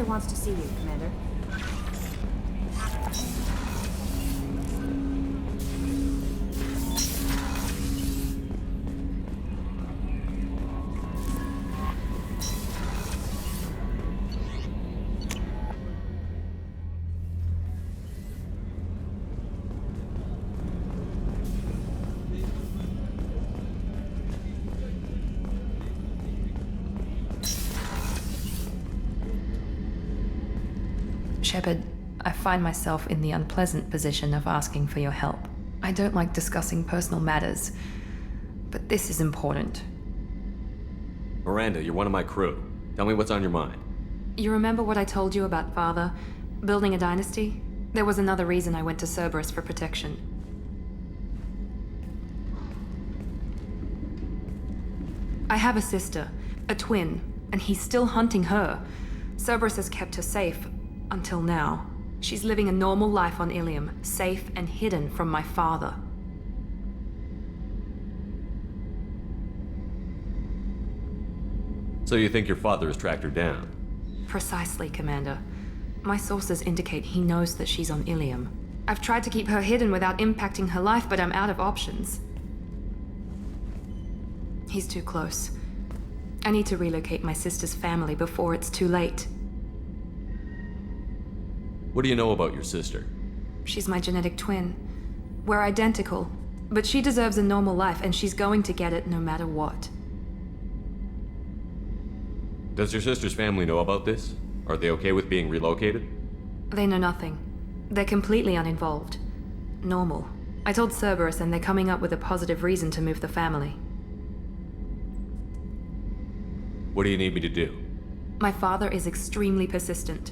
Commander wants to see you, Commander. Shepard, I find myself in the unpleasant position of asking for your help. I don't like discussing personal matters, but this is important. Miranda, you're one of my crew. Tell me what's on your mind. You remember what I told you about Father? Building a dynasty? There was another reason I went to Cerberus for protection. I have a sister, a twin, and he's still hunting her. Cerberus has kept her safe. Until now. She's living a normal life on Ilium, safe and hidden from my father. So you think your father has tracked her down? Precisely, Commander. My sources indicate he knows that she's on Ilium. I've tried to keep her hidden without impacting her life, but I'm out of options. He's too close. I need to relocate my sister's family before it's too late. What do you know about your sister? She's my genetic twin. We're identical, but she deserves a normal life, and she's going to get it no matter what. Does your sister's family know about this? Are they okay with being relocated? They know nothing. They're completely uninvolved. Normal. I told Cerberus, and they're coming up with a positive reason to move the family. What do you need me to do? My father is extremely persistent.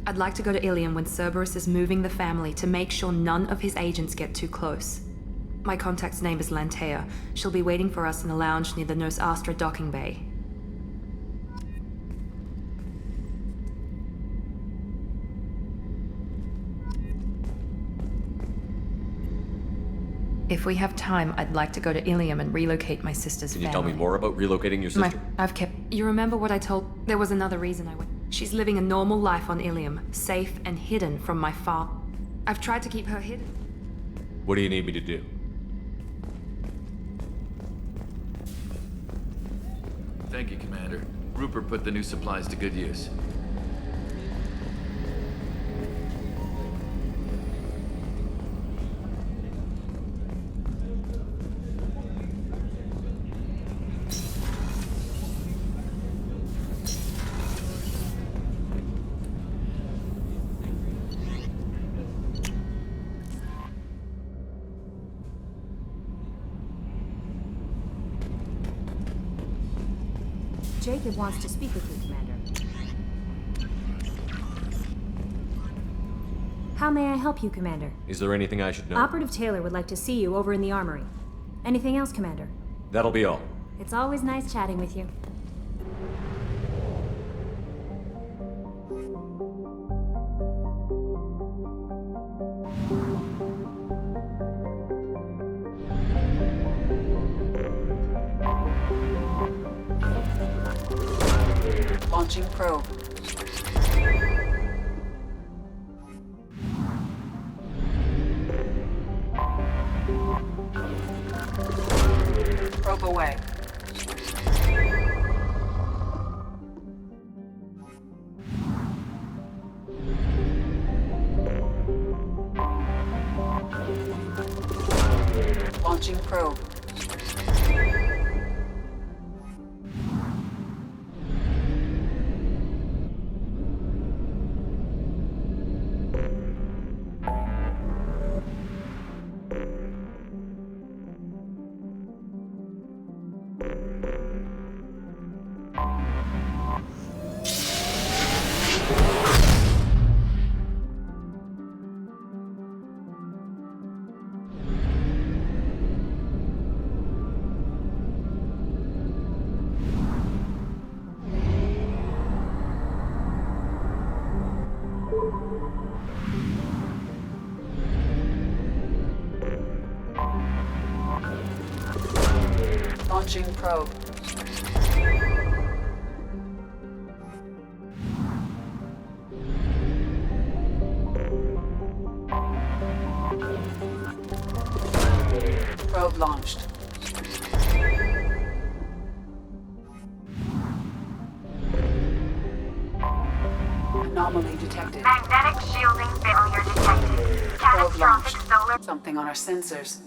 I'd like to go to Ilium when Cerberus is moving the family to make sure none of his agents get too close. My contact's name is Lantea. She'll be waiting for us in the lounge near the Nos Astra docking bay. If we have time, I'd like to go to Ilium and relocate my sister's family. Can you tell me more about relocating your sister? You remember what I told? There was another reason I went. She's living a normal life on Ilium, safe and hidden from my father. I've tried to keep her hidden. What do you need me to do? Thank you, Commander. Rupert put the new supplies to good use. Jacob wants to speak with you, Commander. How may I help you, Commander? Is there anything I should know? Operative Taylor would like to see you over in the armory. Anything else, Commander? That'll be all. It's always nice chatting with you. Launching probe. Probe away. Launching probe. Launching probe. Anomaly detected. Magnetic shielding failure detected. Probe Catastrophic launched. solar... Something on our sensors.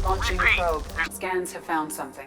Launching the probe. Scans have found something.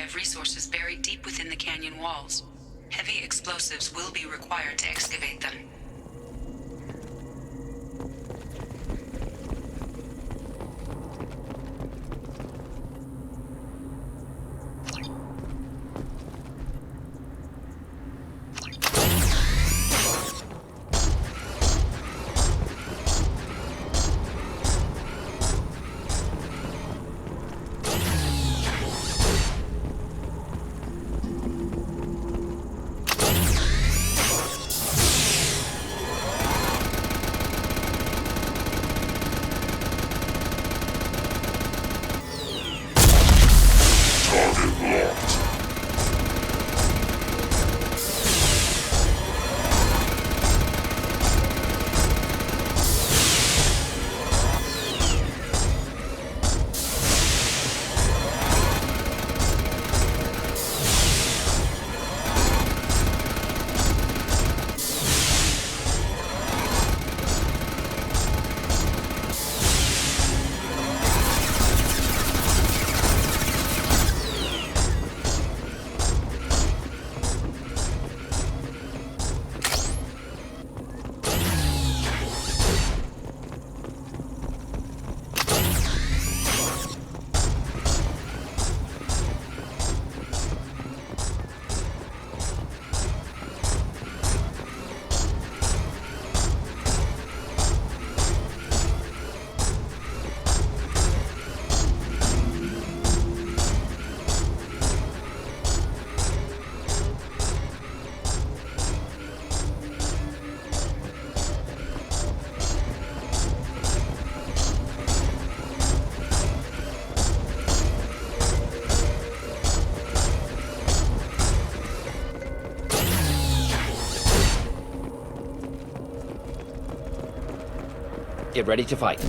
Of resources buried deep within the canyon walls. Heavy explosives will be required to excavate them. Get ready to fight.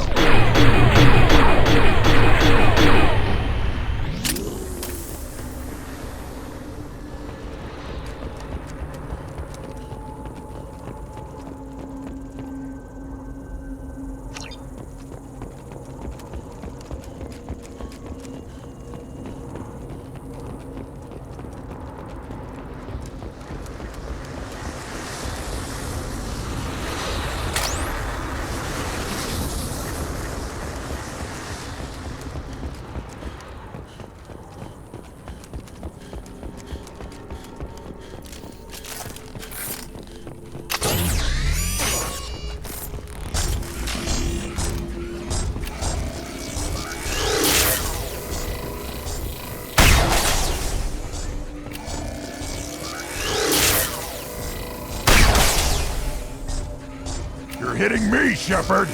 You're hitting me, Shepard!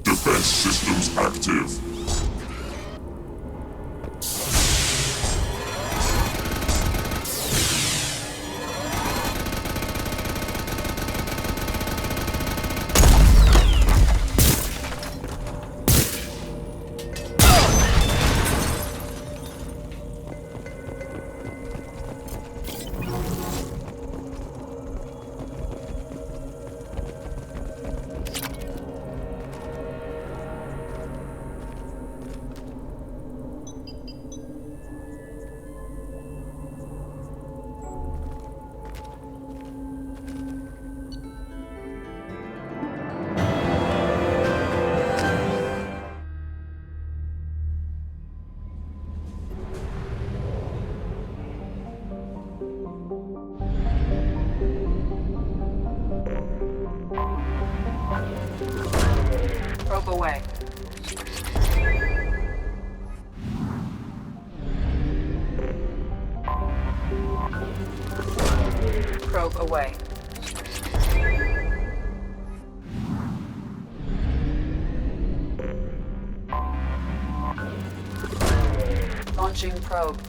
Defense systems active. Probe away. Probe away. Launching probe.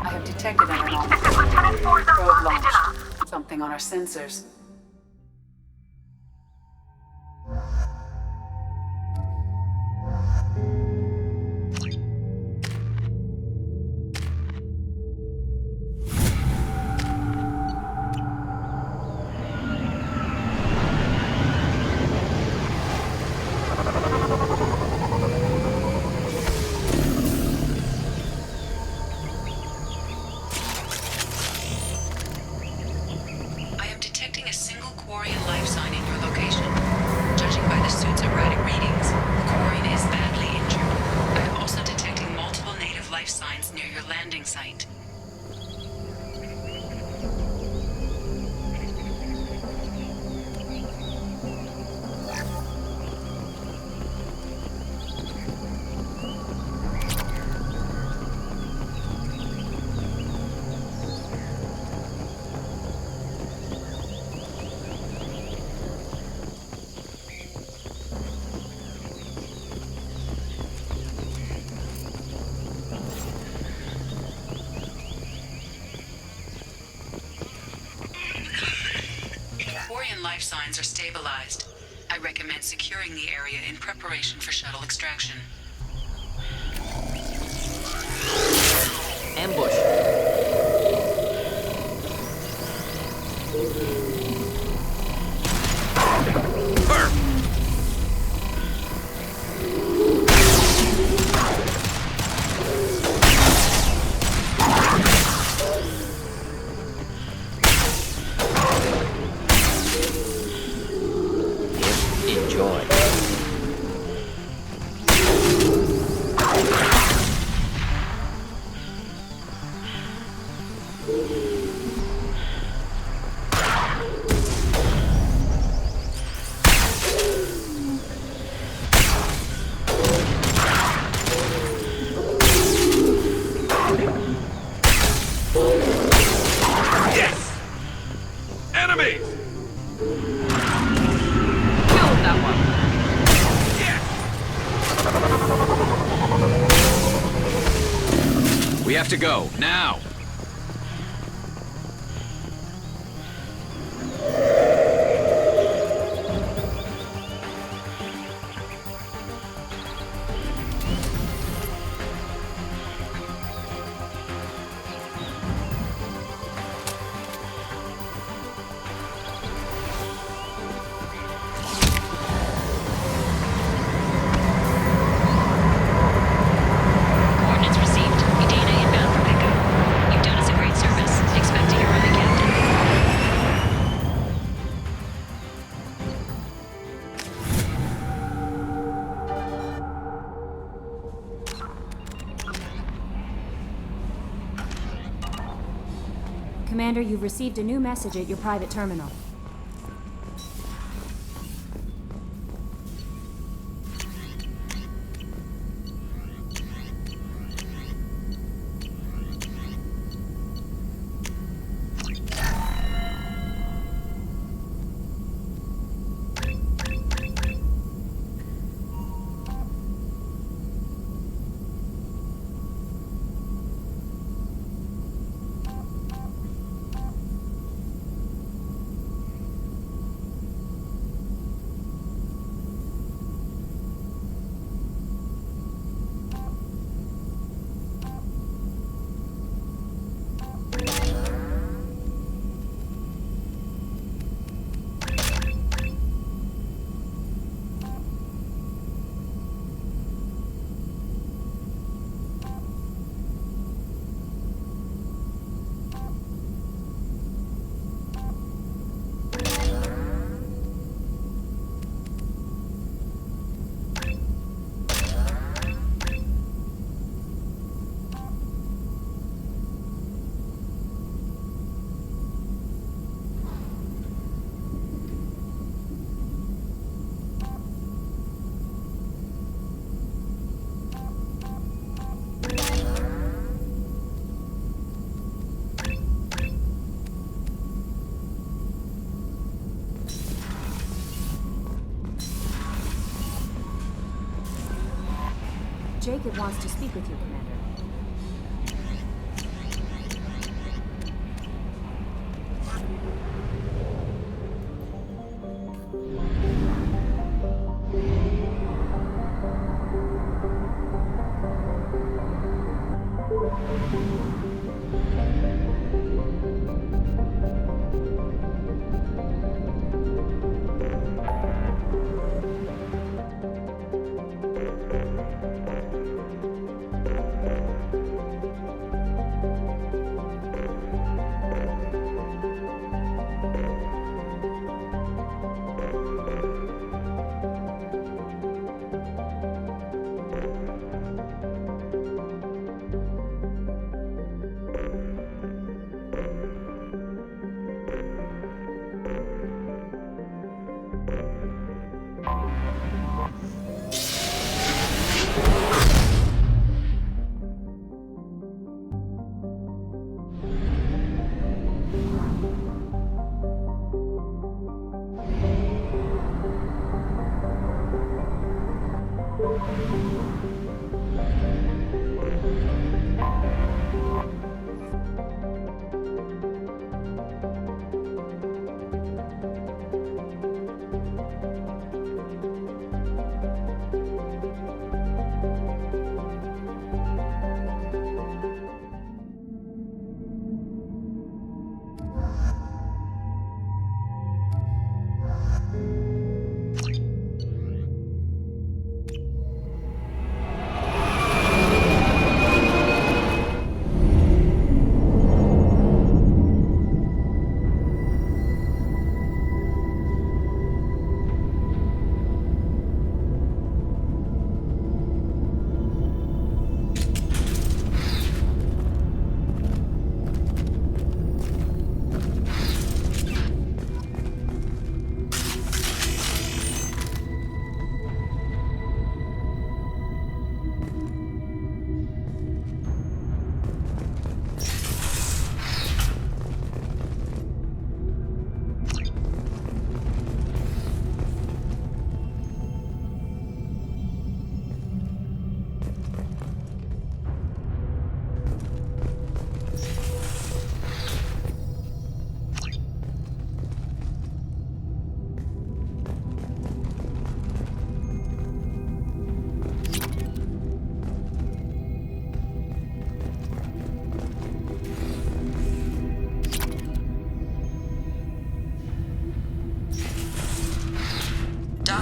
I have detected an anomaly. Probe launched. Something on our sensors. lines are stabilized. I recommend securing the area in preparation for shuttle extraction. Ambush. Enjoy. Yes! Enemies! Killed that one. We have to go, now! Coordinates received. Your data inbound for pickup. You've done us a great service. Expect to hear from the captain. Commander, you've received a new message at your private terminal. Jacob wants to speak with you, Commander.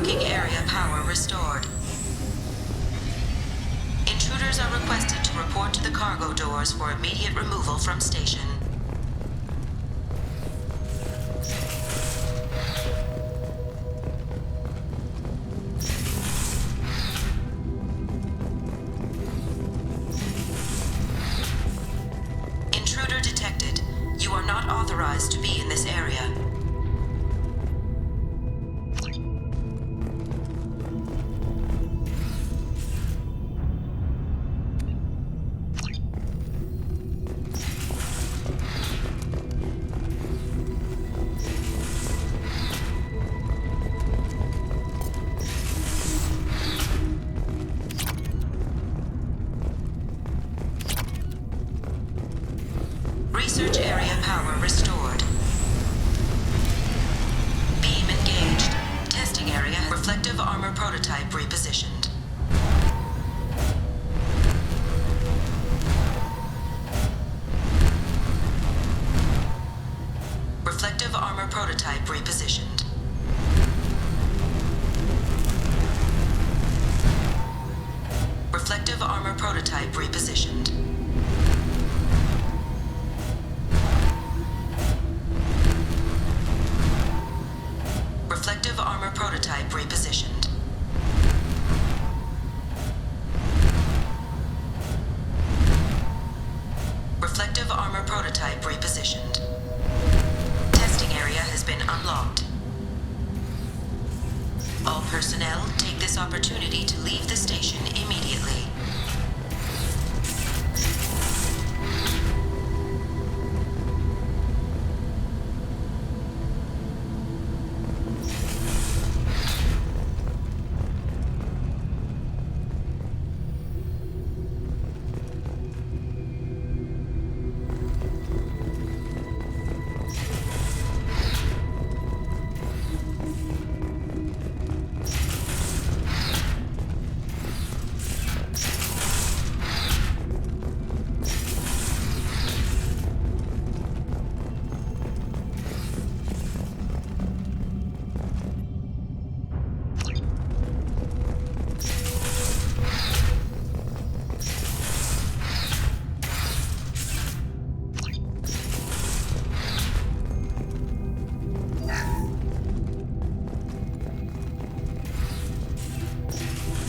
Docking area power restored. Intruders are requested to report to the cargo doors for immediate removal from station. Intruder detected. You are not authorized to be in this area. Research area power restored. Beam engaged. Testing area. Reflective armor prototype repositioned. Reflective armor prototype repositioned. Reflective armor prototype repositioned. Reflective armor prototype repositioned. Reflective armor prototype repositioned. Testing area has been unlocked. All personnel take this opportunity to leave the station immediately.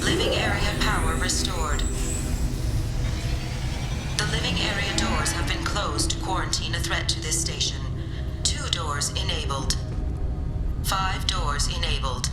Living area power restored. The living area doors have been closed to quarantine a threat to this station. 2 doors enabled. 5 doors enabled.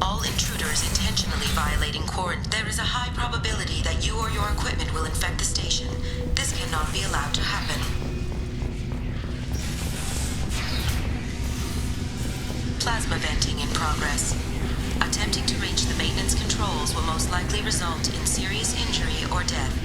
All intruders intentionally violating quarantine. There is a high probability that you or your equipment will infect the station. This cannot be allowed to happen. Plasma venting in progress. Attempting to reach the maintenance controls will most likely result in serious injury or death.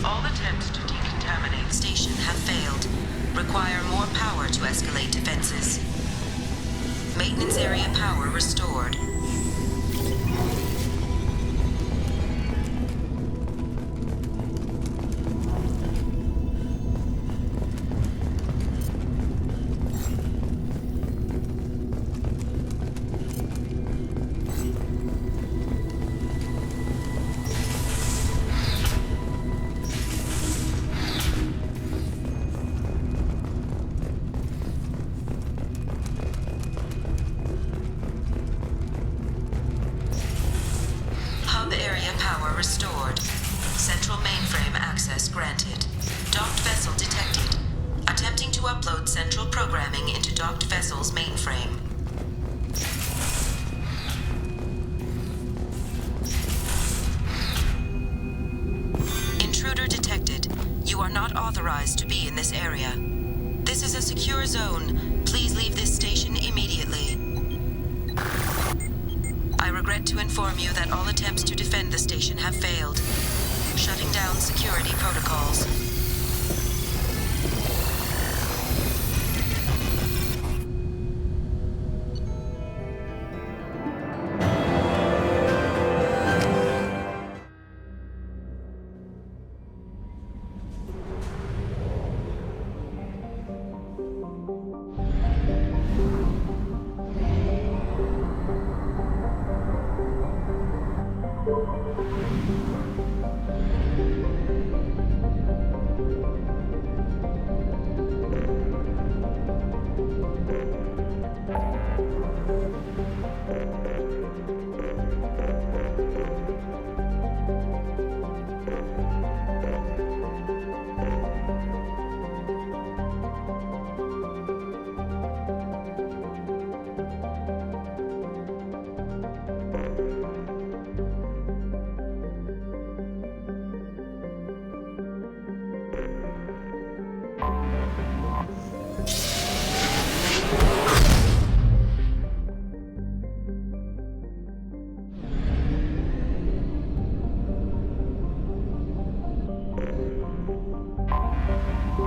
All attempts to decontaminate the station have failed. Require more power to escalate defenses. Maintenance area power restored. restored. Central mainframe access granted. Docked vessel detected. Attempting to upload central programming into docked vessel's mainframe. Intruder detected. You are not authorized to be in this area. This is a secure zone. Please leave this station immediately. I regret to inform you that all attempts to defend the station have failed. Shutting down security protocols.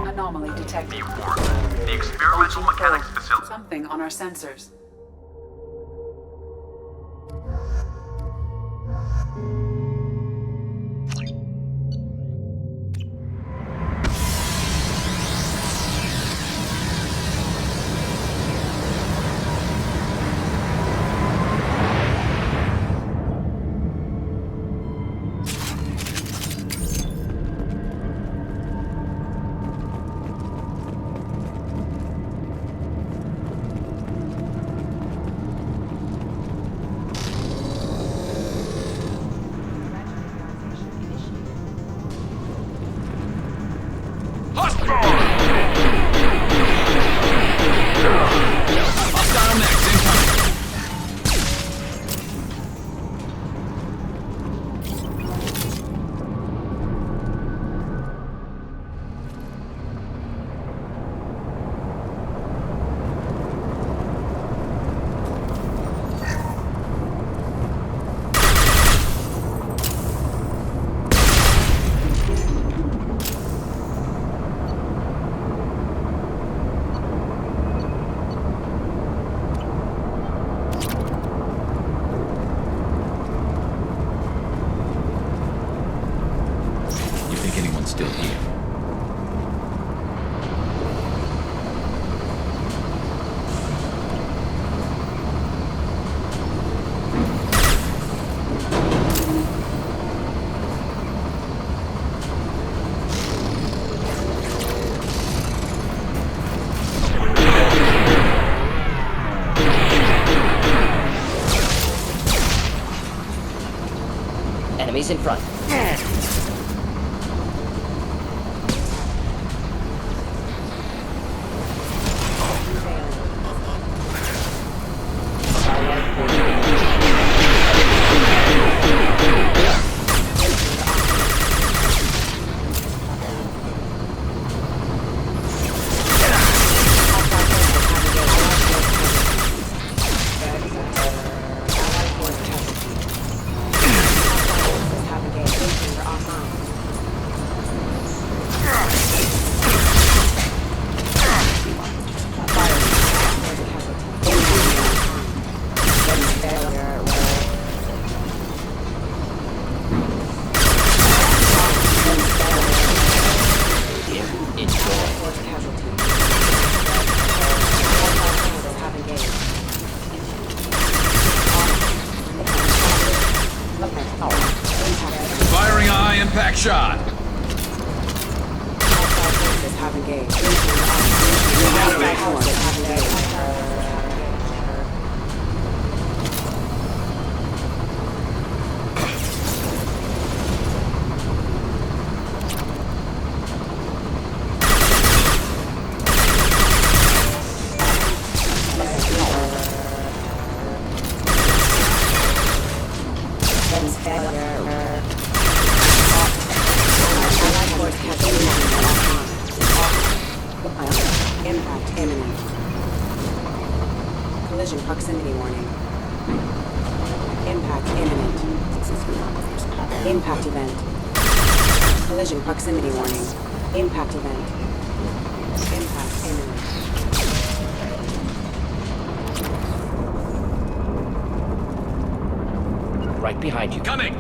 Anomaly detected. The experimental mechanics facility. Something on our sensors. Enemies in front. Firing a high-impact shot. warning. Impact imminent. Impact event. Collision proximity warning. Impact event. Impact imminent. Right behind you. Coming!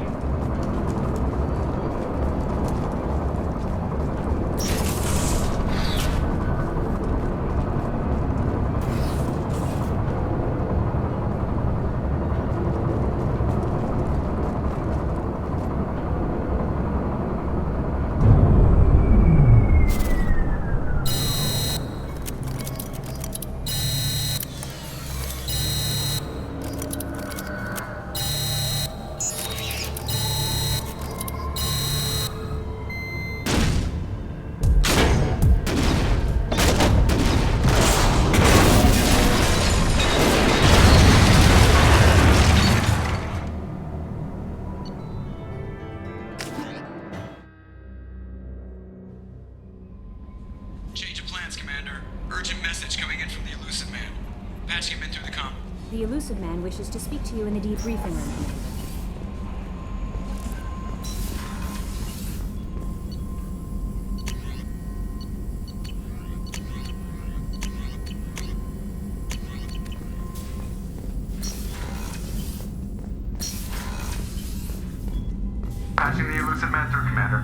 Change of plans, Commander. Urgent message coming in from the Elusive Man. Patching him in through the comm. The Elusive Man wishes to speak to you in the debriefing room. Patching the Elusive Man through, Commander.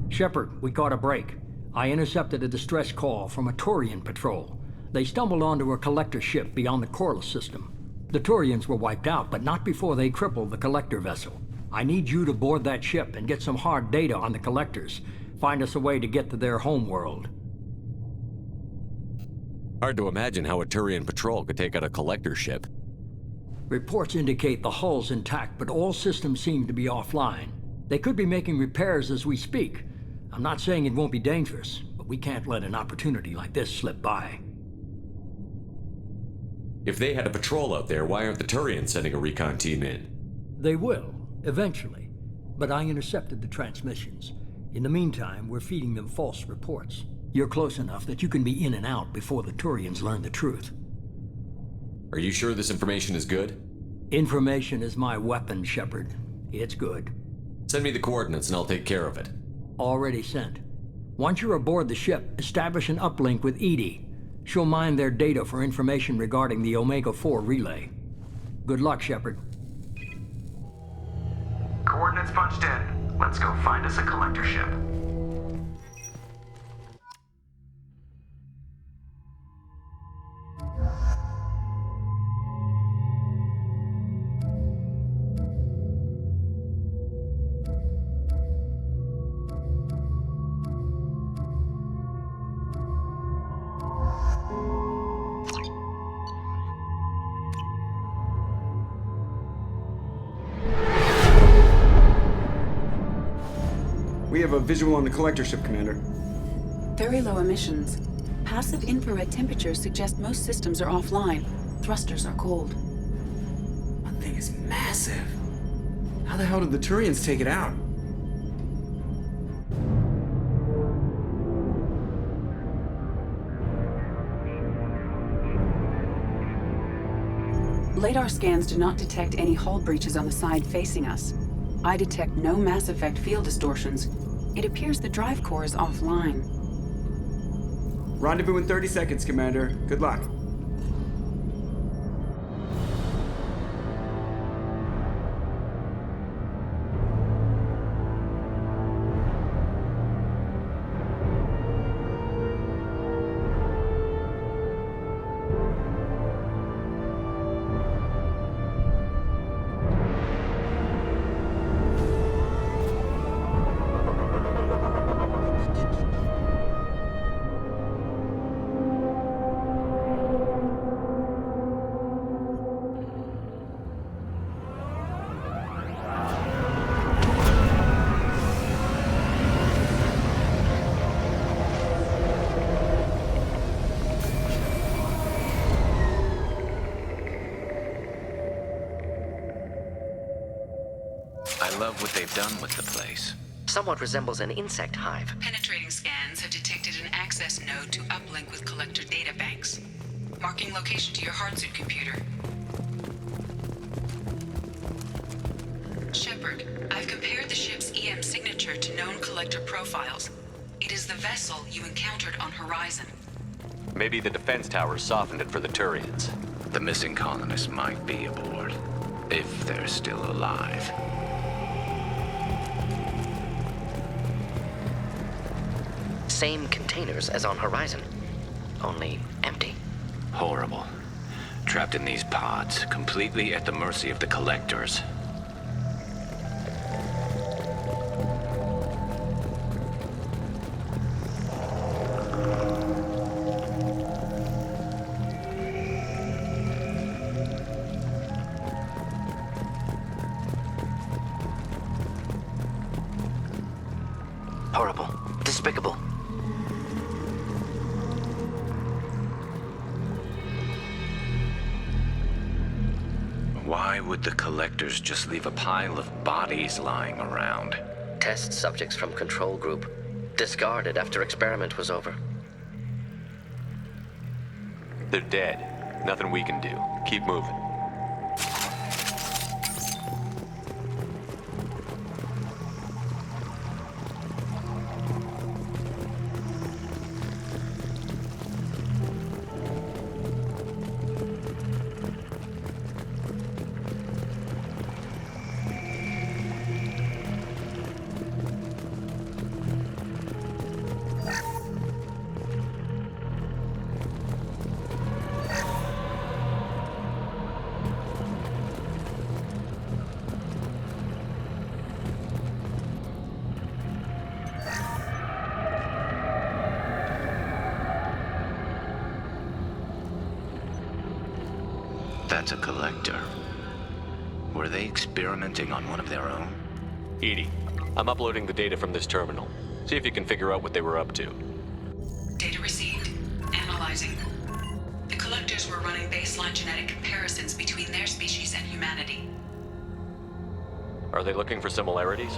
Shepard, we caught a break. I intercepted a distress call from a Turian patrol. They stumbled onto a collector ship beyond the Corliss system. The Turians were wiped out, but not before they crippled the collector vessel. I need you to board that ship and get some hard data on the collectors. Find us a way to get to their homeworld. Hard to imagine how a Turian patrol could take out a collector ship. Reports indicate the hull's intact, but all systems seem to be offline. They could be making repairs as we speak. I'm not saying it won't be dangerous, but we can't let an opportunity like this slip by. If they had a patrol out there, why aren't the Turians sending a recon team in? They will, eventually. But I intercepted the transmissions. In the meantime, we're feeding them false reports. You're close enough that you can be in and out before the Turians learn the truth. Are you sure this information is good? Information is my weapon, Shepard. It's good. Send me the coordinates and I'll take care of it. Already sent. Once you're aboard the ship, establish an uplink with Edie. She'll mine their data for information regarding the Omega-4 relay. Good luck, Shepard. Coordinates punched in. Let's go find us a collector ship. We have a visual on the collector ship, Commander. Very low emissions. Passive infrared temperatures suggest most systems are offline. Thrusters are cold. That thing is massive. How the hell did the Turians take it out? Radar scans do not detect any hull breaches on the side facing us. I detect no mass effect field distortions. It appears the drive core is offline. Rendezvous in 30 seconds, Commander. Good luck. love what they've done with the place. Somewhat resembles an insect hive. Penetrating scans have detected an access node to uplink with collector databanks. Marking location to your hardsuit computer. Shepard, I've compared the ship's EM signature to known collector profiles. It is the vessel you encountered on Horizon. Maybe the defense towers softened it for the Turians. The missing colonists might be aboard, if they're still alive. Same containers as on Horizon, only empty. Horrible. Trapped in these pods, completely at the mercy of the collectors. Horrible. Despicable. Why would the collectors just leave a pile of bodies lying around? Test subjects from control group. Discarded after experiment was over. They're dead. Nothing we can do. Keep moving. That's a collector. Were they experimenting on one of their own? Edie, I'm uploading the data from this terminal. See if you can figure out what they were up to. Data received. Analyzing. The collectors were running baseline genetic comparisons between their species and humanity. Are they looking for similarities?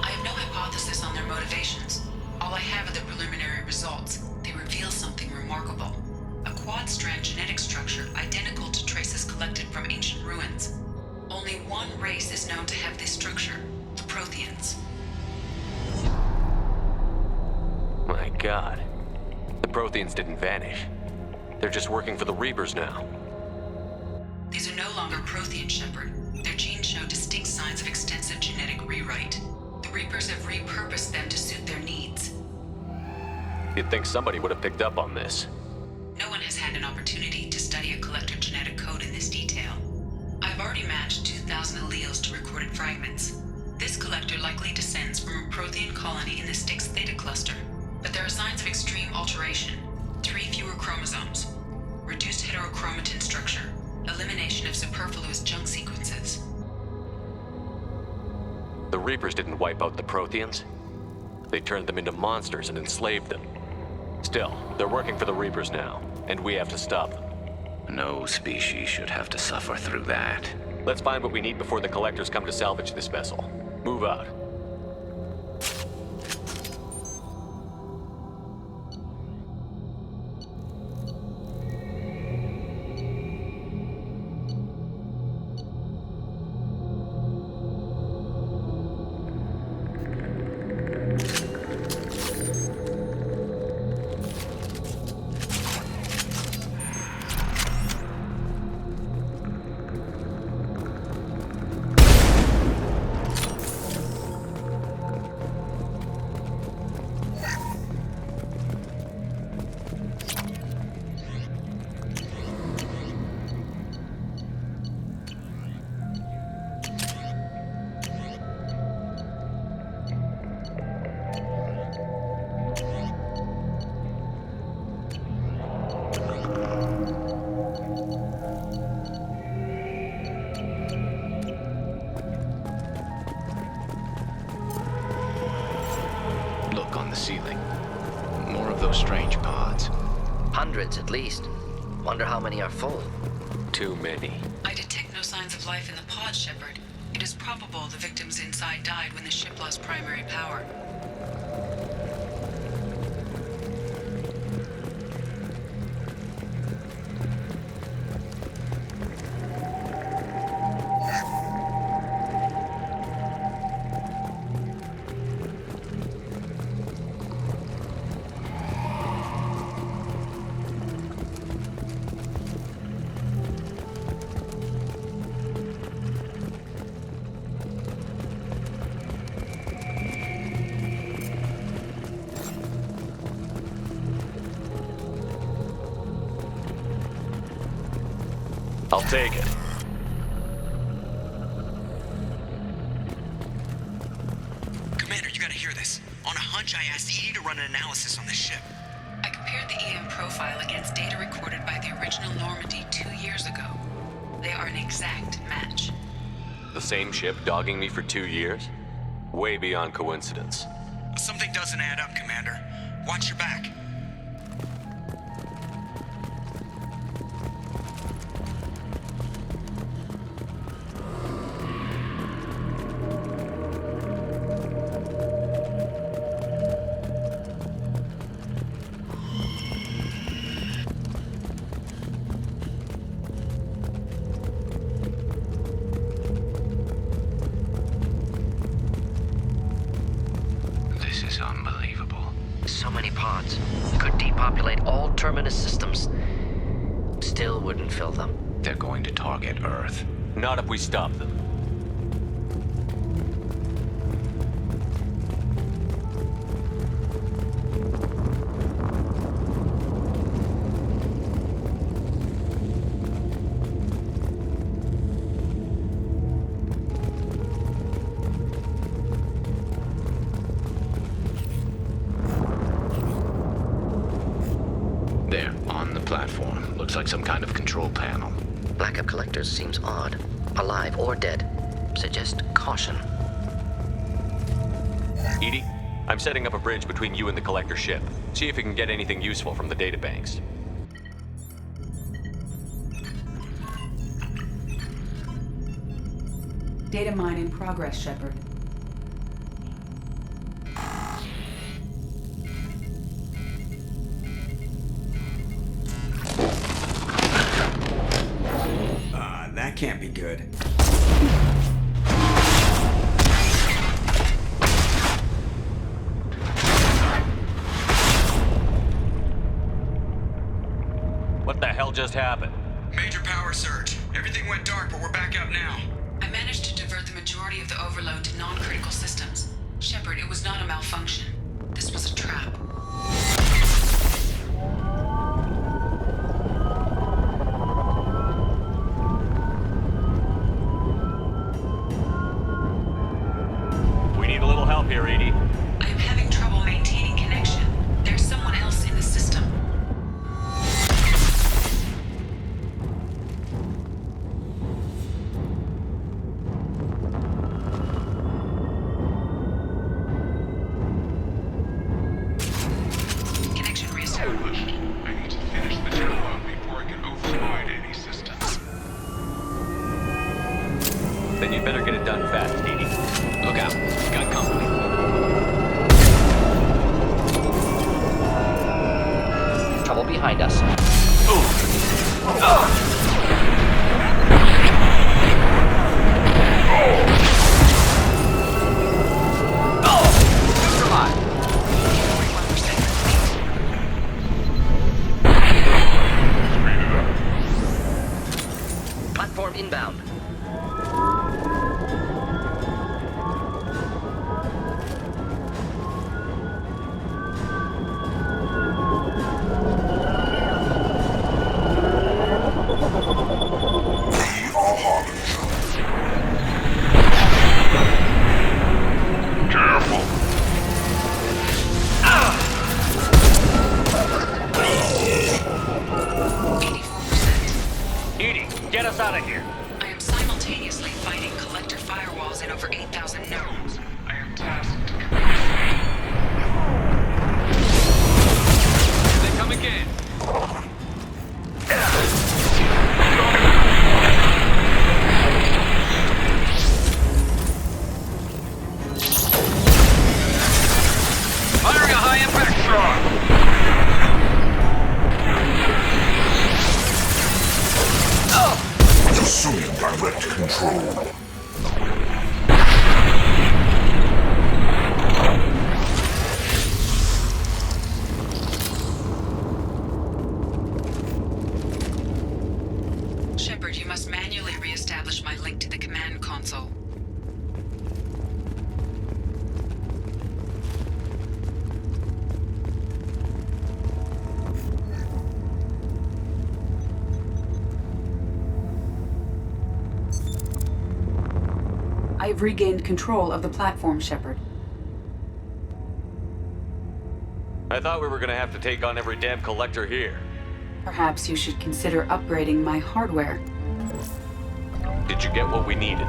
I have no hypothesis on their motivations. All I have are the preliminary results. They reveal something remarkable. A quad-strand genetic structure identical to traces collected from ancient ruins. Only one race is known to have this structure, the Protheans. My God. The Protheans didn't vanish. They're just working for the Reapers now. These are no longer Prothean, Shepard. Their genes show distinct signs of extensive genetic rewrite. The Reapers have repurposed them to suit their needs. You'd think somebody would have picked up on this. No one has had an opportunity to study a collector genetic code in this detail. I've already matched 2,000 alleles to recorded fragments. This collector likely descends from a Prothean colony in the Styx Theta cluster, but there are signs of extreme alteration. 3 fewer chromosomes, reduced heterochromatin structure, elimination of superfluous junk sequences. The Reapers didn't wipe out the Protheans. They turned them into monsters and enslaved them. Still, they're working for the Reapers now, and we have to stop them. No species should have to suffer through that. Let's find what we need before the Collectors come to salvage this vessel. Move out. Ceiling. More of those strange pods. Hundreds at least. Wonder how many are full. Too many. I detect no signs of life in the pod, Shepard. It is probable the victims inside died when the ship lost primary power. I'll take it. Commander, you gotta hear this. On a hunch, I asked Edie to run an analysis on this ship. I compared the EM profile against data recorded by the original Normandy 2 years ago. They are an exact match. The same ship dogging me for 2 years? Way beyond coincidence. Something doesn't add up, Commander. Watch your back. This is unbelievable. So many pods. Could depopulate all terminus systems. Still wouldn't fill them. They're going to target Earth. Not if we stop them. There, on the platform. Looks like some kind of control panel. Lack of collectors seems odd. Alive or dead. Suggest caution. Edie, I'm setting up a bridge between you and the collector ship. See if you can get anything useful from the databanks. Data mine in progress, Shepard. That can't be good. What the hell just happened? Major power surge. Everything went dark, but we're back up now. I managed to divert the majority of the overload to non-critical systems. Shepard, it was not a malfunction. This was a trap. We need a little help here, Edie. I am having trouble maintaining connection. There's someone else in the system. Connection reestablished. I need to finish the download before I can override any systems. Then you better get it done fast, Edie. Look out. Got company. Trouble behind us. Platform inbound. Edie, get us out of here. I am simultaneously fighting collector firewalls in over 8,000 nodes. I am tasked to Here they come again. Assuming direct control. Shepard, you must manually re-establish my link to the command console. I have regained control of the platform, Shepard. I thought we were gonna have to take on every damn collector here. Perhaps you should consider upgrading my hardware. Did you get what we needed?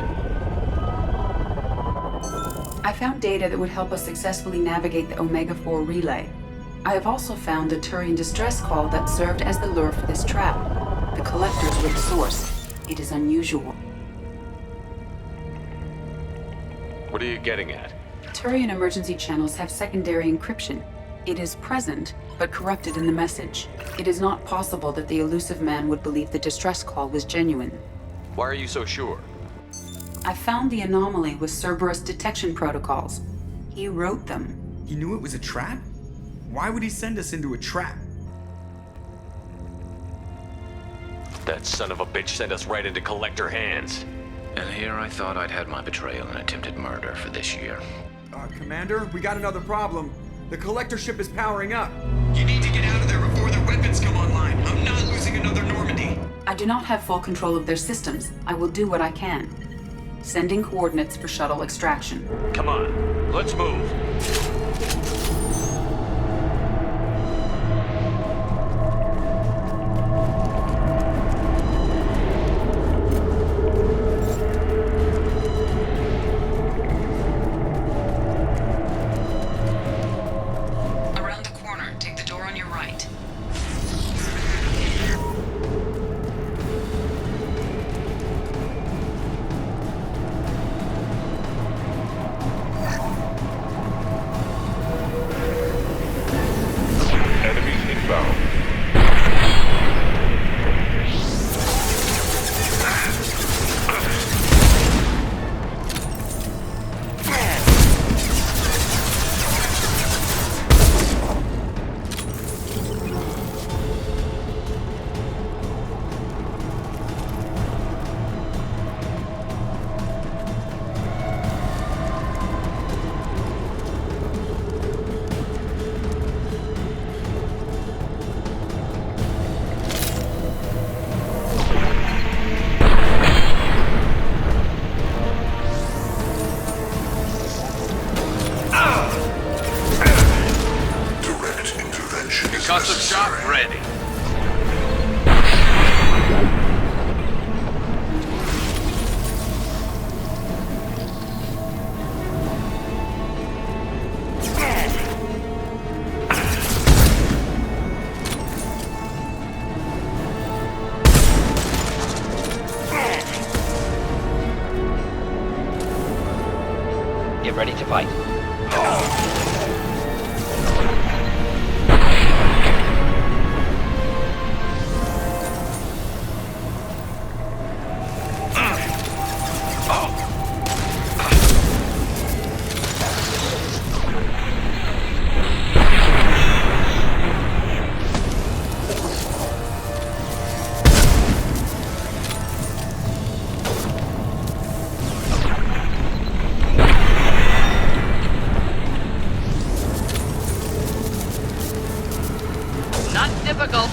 I found data that would help us successfully navigate the Omega-4 relay. I have also found a Turian distress call that served as the lure for this trap. The collectors were the source. It is unusual. What are you getting at? Turian emergency channels have secondary encryption. It is present, but corrupted in the message. It is not possible that the elusive man would believe the distress call was genuine. Why are you so sure? I found the anomaly with Cerberus detection protocols. He wrote them. He knew it was a trap? Why would he send us into a trap? That son of a bitch sent us right into collector hands. And here I thought I'd had my betrayal and attempted murder for this year. Commander, we got another problem. The collector ship is powering up. You need to get out of there before their weapons come online. I'm not losing another Normandy. I do not have full control of their systems. I will do what I can. Sending coordinates for shuttle extraction. Come on, let's move. Custom shop ready. Get ready to fight. Difficult.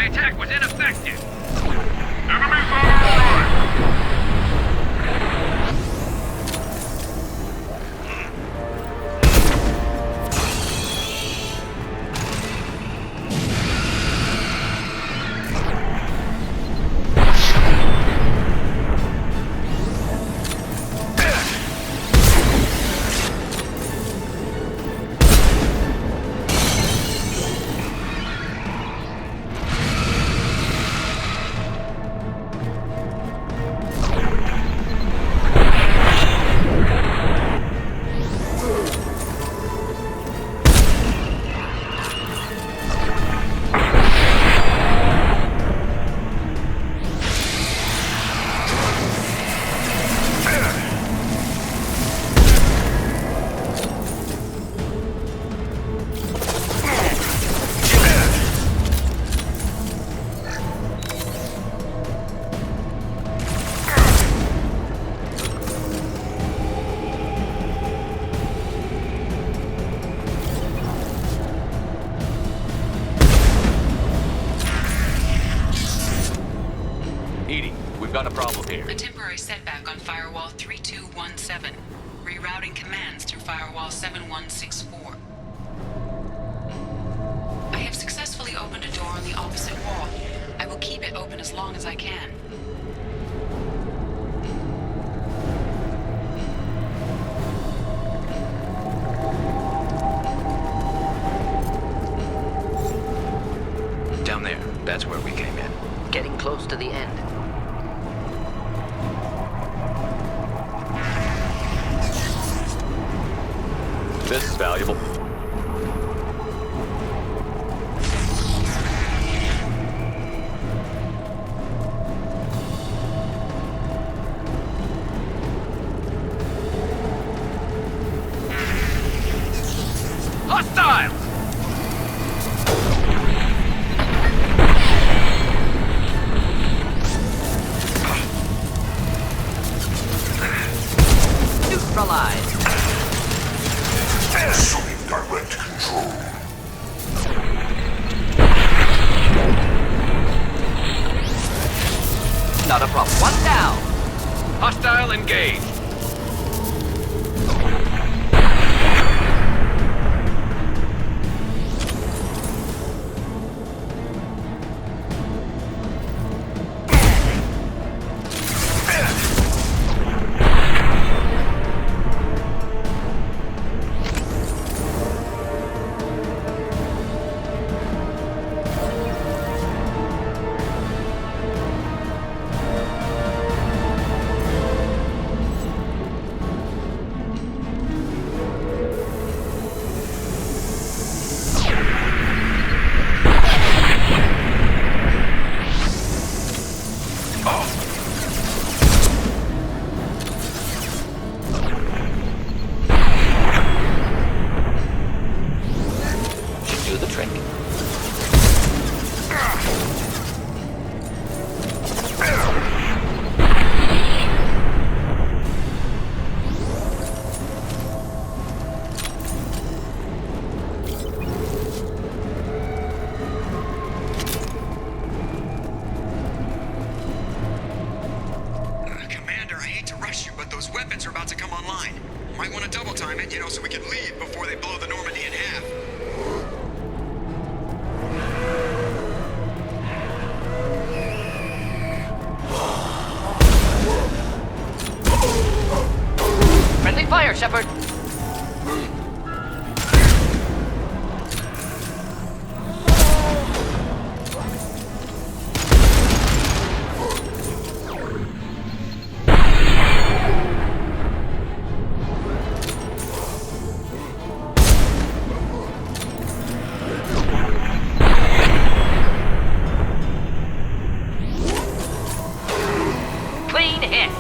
attack was ineffective. Enemies on our right! We've got a problem here. A temporary setback on Firewall 3217. Rerouting commands through Firewall 7164. I have successfully opened a door on the opposite wall. I will keep it open as long as I can. Down there. That's where we came in. Getting close to the end. This is valuable. Hostile! Neutralized. Assuming direct control. Not a problem. One down. Hostile engaged. Shepard. Clean hit.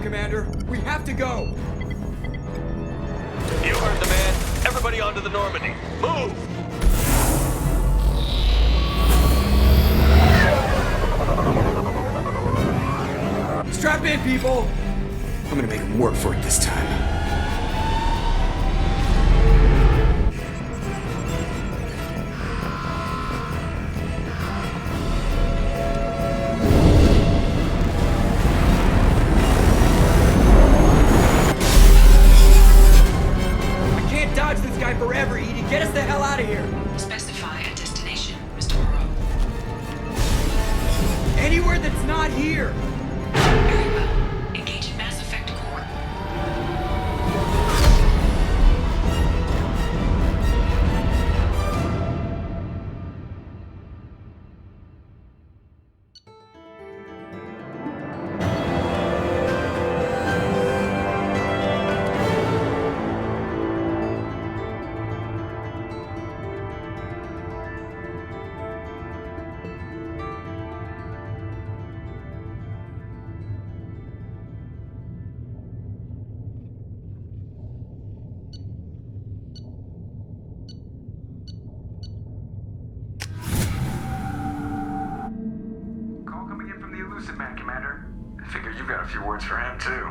Commander. We have to go. You heard the man. Everybody onto the Normandy. Move! Strap in, people! I'm gonna make him work for it this time. I can't dodge this guy forever, Edie. Get us the hell out of here! Specify a destination, Mr. Moreau. Anywhere that's not here! Very well. Engaging Mass Effect Core. Call coming in from the Elusive Man, Commander. I figure you've got a few words for him, too.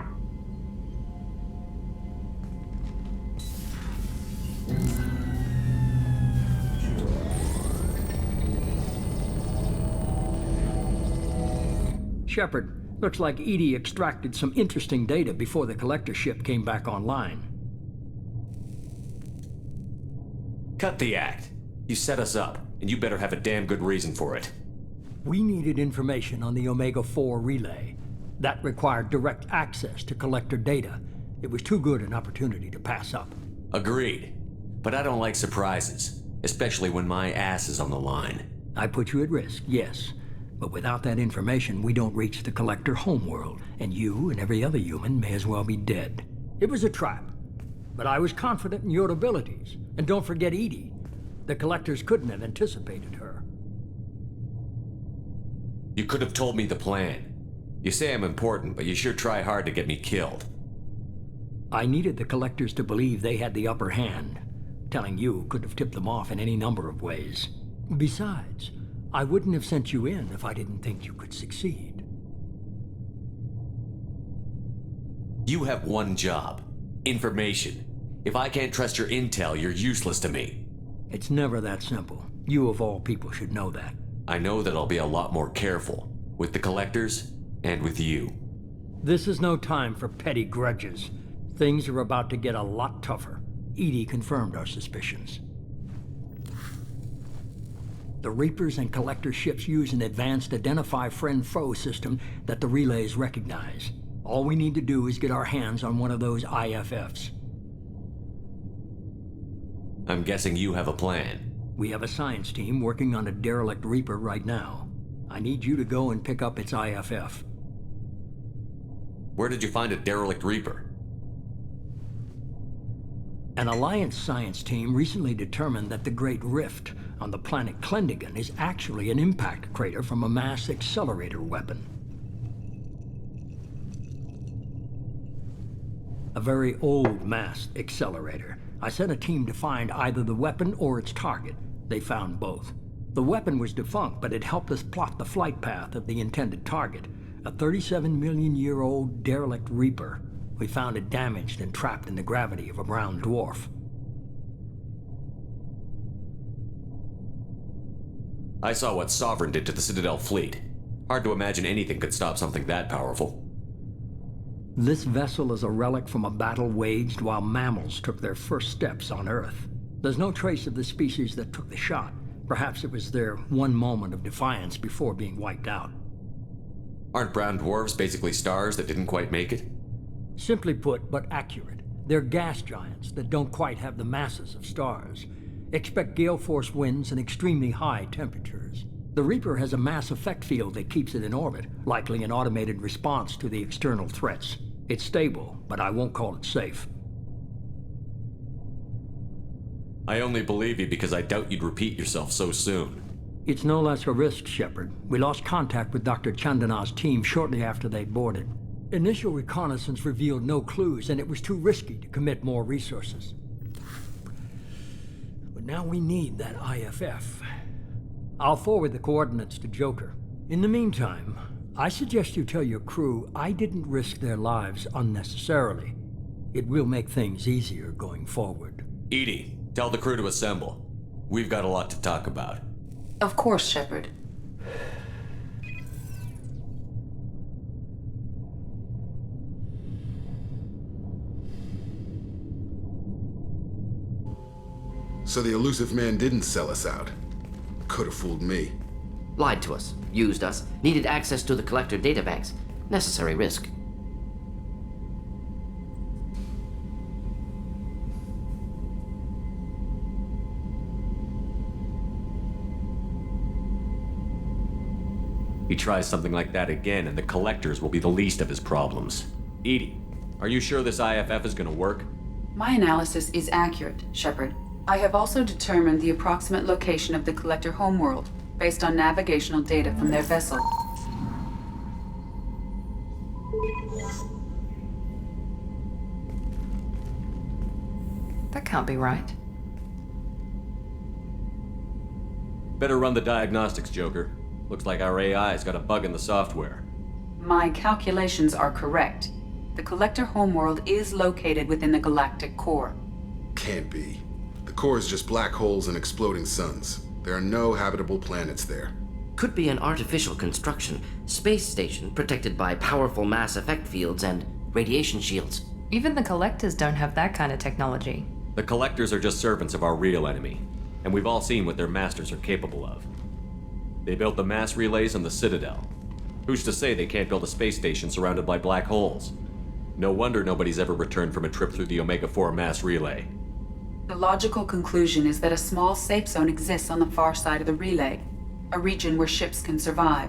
Shepard, looks like Edie extracted some interesting data before the collector ship came back online. Cut the act. You set us up, and you better have a damn good reason for it. We needed information on the Omega-4 relay. That required direct access to collector data. It was too good an opportunity to pass up. Agreed. But I don't like surprises, especially when my ass is on the line. I put you at risk, yes. But without that information, we don't reach the collector homeworld, and you and every other human may as well be dead. It was a trap, but I was confident in your abilities. And don't forget Edie. The collectors couldn't have anticipated her. You could have told me the plan. You say I'm important, but you sure try hard to get me killed. I needed the collectors to believe they had the upper hand. Telling you could have tipped them off in any number of ways. Besides, I wouldn't have sent you in if I didn't think you could succeed. You have one job. Information. If I can't trust your intel, you're useless to me. It's never that simple. You of all people should know that. I know that I'll be a lot more careful. With the collectors, and with you. This is no time for petty grudges. Things are about to get a lot tougher. Edie confirmed our suspicions. The Reapers and Collector ships use an advanced Identify Friend-Foe system that the relays recognize. All we need to do is get our hands on one of those IFFs. I'm guessing you have a plan. We have a science team working on a derelict Reaper right now. I need you to go and pick up its IFF. Where did you find a derelict Reaper? An Alliance science team recently determined that the Great Rift on the planet Klendigan is actually an impact crater from a mass accelerator weapon. A very old mass accelerator. I sent a team to find either the weapon or its target. They found both. The weapon was defunct, but it helped us plot the flight path of the intended target, a 37-million-year-old derelict Reaper. We found it damaged and trapped in the gravity of a brown dwarf. I saw what Sovereign did to the Citadel fleet. Hard to imagine anything could stop something that powerful. This vessel is a relic from a battle waged while mammals took their first steps on Earth. There's no trace of the species that took the shot. Perhaps it was their one moment of defiance before being wiped out. Aren't brown dwarfs basically stars that didn't quite make it? Simply put, but accurate. They're gas giants that don't quite have the masses of stars. Expect gale force winds and extremely high temperatures. The Reaper has a mass effect field that keeps it in orbit, likely an automated response to the external threats. It's stable, but I won't call it safe. I only believe you because I doubt you'd repeat yourself so soon. It's no less a risk, Shepard. We lost contact with Dr. Chandana's team shortly after they boarded. Initial reconnaissance revealed no clues, and it was too risky to commit more resources. But now we need that IFF. I'll forward the coordinates to Joker. In the meantime, I suggest you tell your crew I didn't risk their lives unnecessarily. It will make things easier going forward. Edie, tell the crew to assemble. We've got a lot to talk about. Of course, Shepard. So the elusive man didn't sell us out. Could have fooled me. Lied to us, used us, needed access to the Collector databanks. Necessary risk. He tries something like that again, and the Collectors will be the least of his problems. Edie, are you sure this IFF is gonna work? My analysis is accurate, Shepard. I have also determined the approximate location of the Collector homeworld, based on navigational data from their vessel. That can't be right. Better run the diagnostics, Joker. Looks like our AI's got a bug in the software. My calculations are correct. The Collector homeworld is located within the galactic core. Can't be. The core is just black holes and exploding suns. There are no habitable planets there. Could be an artificial construction, space station protected by powerful mass effect fields and radiation shields. Even the Collectors don't have that kind of technology. The Collectors are just servants of our real enemy, and we've all seen what their masters are capable of. They built the mass relays on the Citadel. Who's to say they can't build a space station surrounded by black holes? No wonder nobody's ever returned from a trip through the Omega-4 mass relay. The logical conclusion is that a small safe zone exists on the far side of the relay, a region where ships can survive.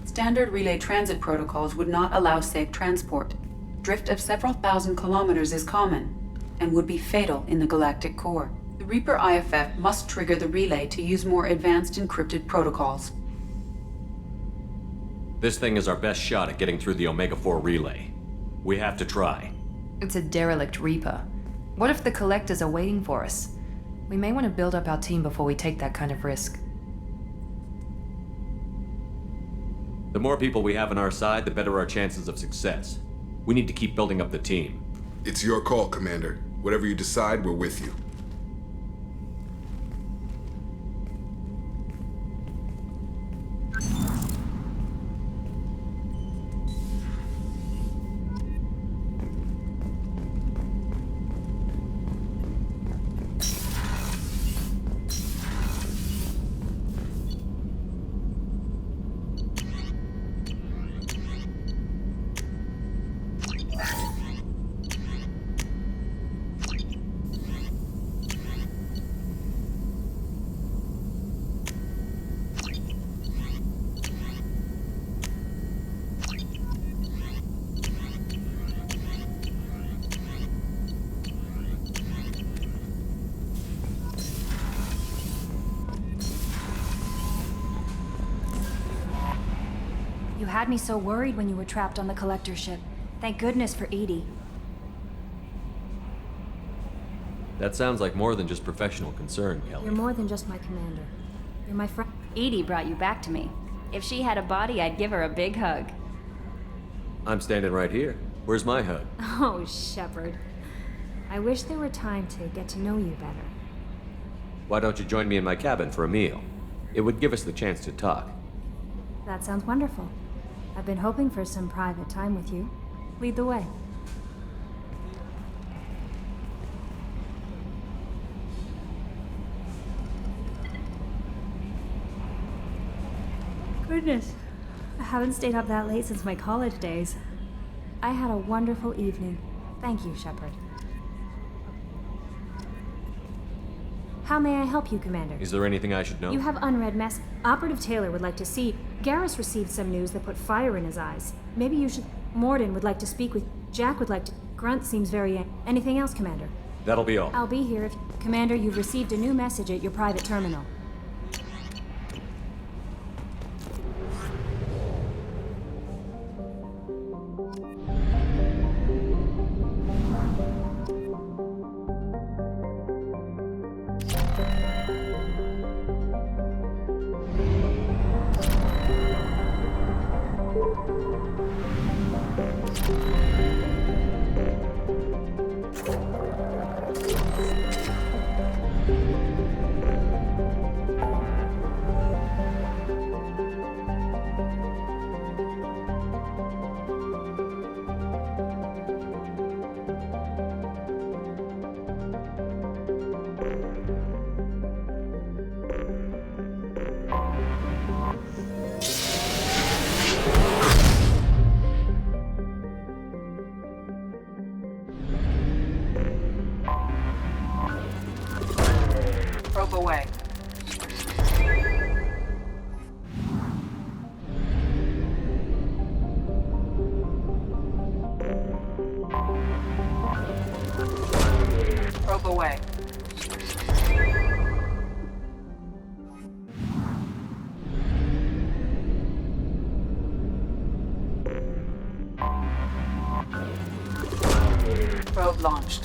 Standard relay transit protocols would not allow safe transport. Drift of several thousand kilometers is common, and would be fatal in the galactic core. The Reaper IFF must trigger the relay to use more advanced encrypted protocols. This thing is our best shot at getting through the Omega-4 relay. We have to try. It's a derelict Reaper. What if the Collectors are waiting for us? We may want to build up our team before we take that kind of risk. The more people we have on our side, the better our chances of success. We need to keep building up the team. It's your call, Commander. Whatever you decide, we're with you. You had me so worried when you were trapped on the Collector ship. Thank goodness for Edie. That sounds like more than just professional concern, Kelly. You're more than just my commander. You're my friend. Edie brought you back to me. If she had a body, I'd give her a big hug. I'm standing right here. Where's my hug? Oh, Shepard. I wish there were time to get to know you better. Why don't you join me in my cabin for a meal? It would give us the chance to talk. That sounds wonderful. I've been hoping for some private time with you. Lead the way. Goodness. I haven't stayed up that late since my college days. I had a wonderful evening. Thank you, Shepard. How may I help you, Commander? Is there anything I should know? You have unread mess. Operative Taylor would like to see. Garrus received some news that put fire in his eyes. Maybe you should... Morden would like to speak with... Jack would like to... Grunt seems very... Anything else, Commander? That'll be all. I'll be here if... Commander, you've received a new message at your private terminal. Probe away. Probe away. Probe launched.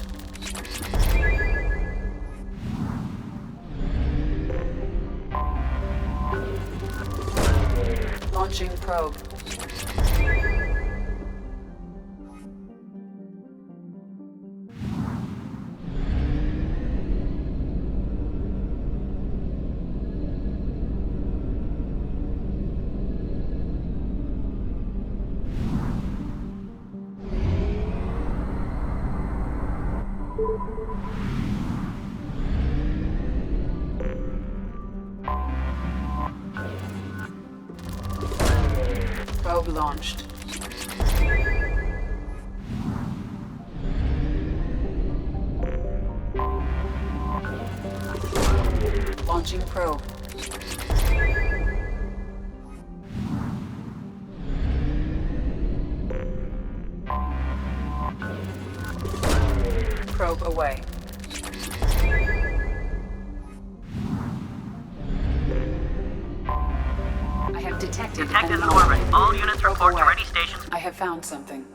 Launching probe. Probe launched. Launching probe. Probe away. I have detected Detected an in orbit. All units report to ready station. I have found something.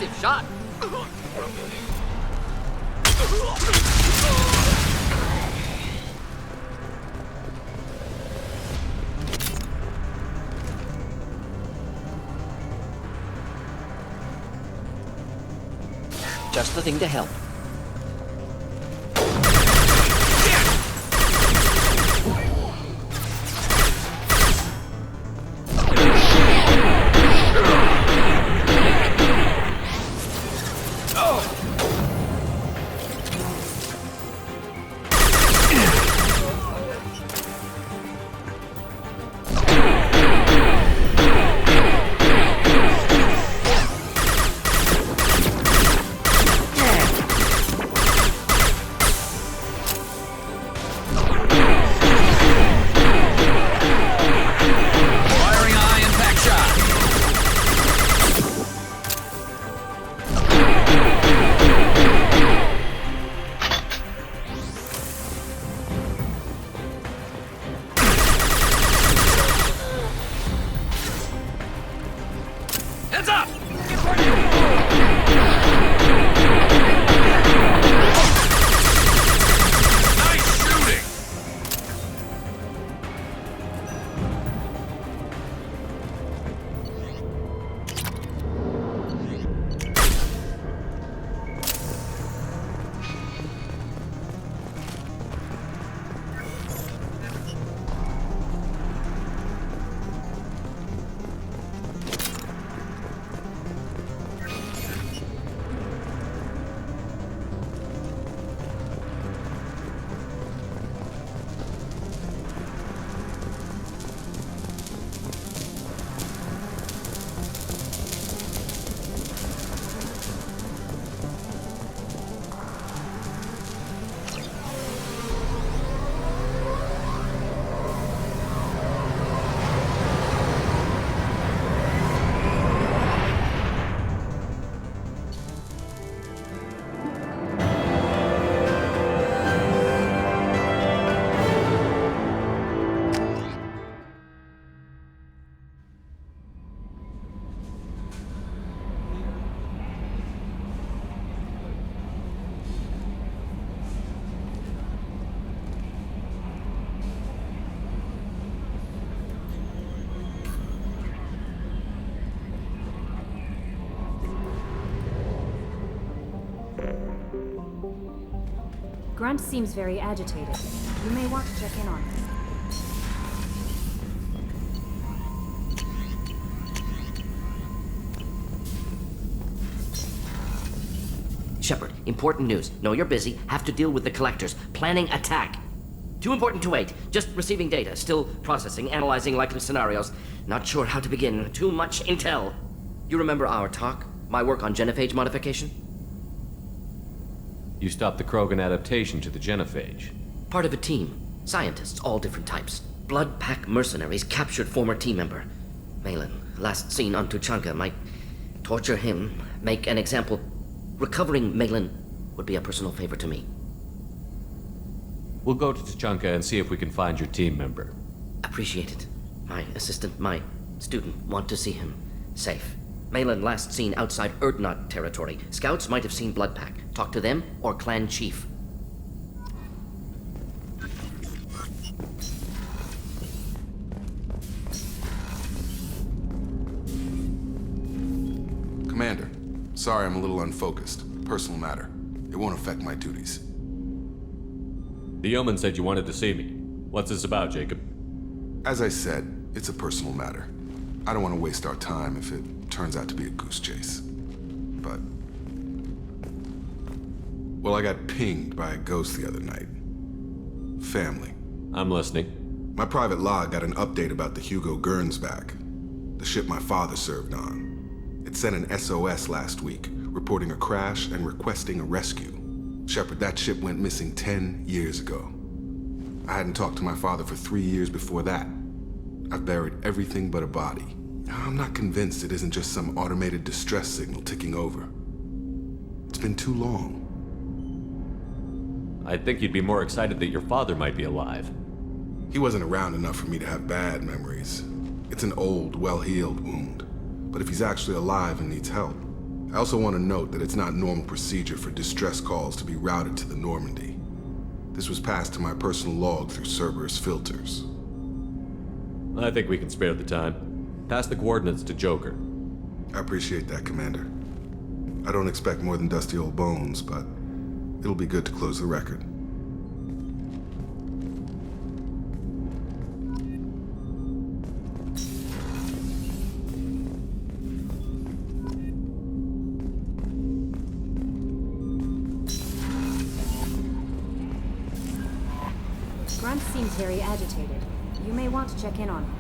Impressive shot. Just the thing to help. Grunt seems very agitated. You may want to check in on him. Shepard, important news. Know you're busy. Have to deal with the collectors. Planning attack. Too important to wait. Just receiving data. Still processing, analyzing likely scenarios. Not sure how to begin. Too much intel. You remember our talk? My work on genophage modification? You stopped the Krogan adaptation to the genophage. Part of a team. Scientists, all different types. Blood pack mercenaries captured former team member. Malin, last seen on Tuchanka, might torture him, make an example. Recovering Malin would be a personal favor to me. We'll go to Tuchanka and see if we can find your team member. Appreciate it. My assistant, my student, want to see him safe. Malin last seen outside Erdnot territory. Scouts might have seen Bloodpack. Talk to them or clan chief. Commander, sorry I'm a little unfocused. Personal matter. It won't affect my duties. The yeoman said you wanted to see me. What's this about, Jacob? As I said, it's a personal matter. I don't want to waste our time if it turns out to be a goose chase. But... well, I got pinged by a ghost the other night. Family. I'm listening. My private log got an update about the Hugo Gernsback, the ship my father served on. It sent an SOS last week, reporting a crash and requesting a rescue. Shepard, that ship went missing 10 years ago. I hadn't talked to my father for 3 years before that. I've buried everything but a body. I'm not convinced it isn't just some automated distress signal ticking over. It's been too long. I'd think you'd be more excited that your father might be alive. He wasn't around enough for me to have bad memories. It's an old, well-healed wound. But if he's actually alive and needs help, I also want to note that it's not normal procedure for distress calls to be routed to the Normandy. This was passed to my personal log through Cerberus filters. I think we can spare the time. Pass the coordinates to Joker. I appreciate that, Commander. I don't expect more than dusty old bones, but it'll be good to close the record. Grunt seems very agitated. You may want to check in on him.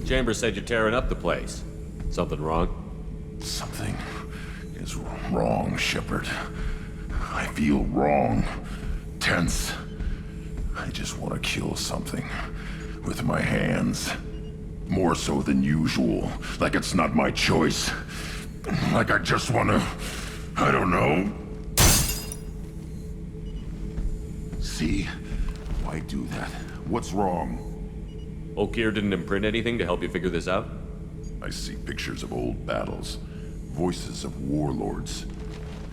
Chambers said you're tearing up the place. Something wrong? Something is wrong, Shepard. I feel wrong. Tense. I just want to kill something. With my hands. More so than usual. Like it's not my choice. Like I just want to... I don't know. See? Why do that? What's wrong? Okir didn't imprint anything to help you figure this out? I see pictures of old battles, voices of warlords.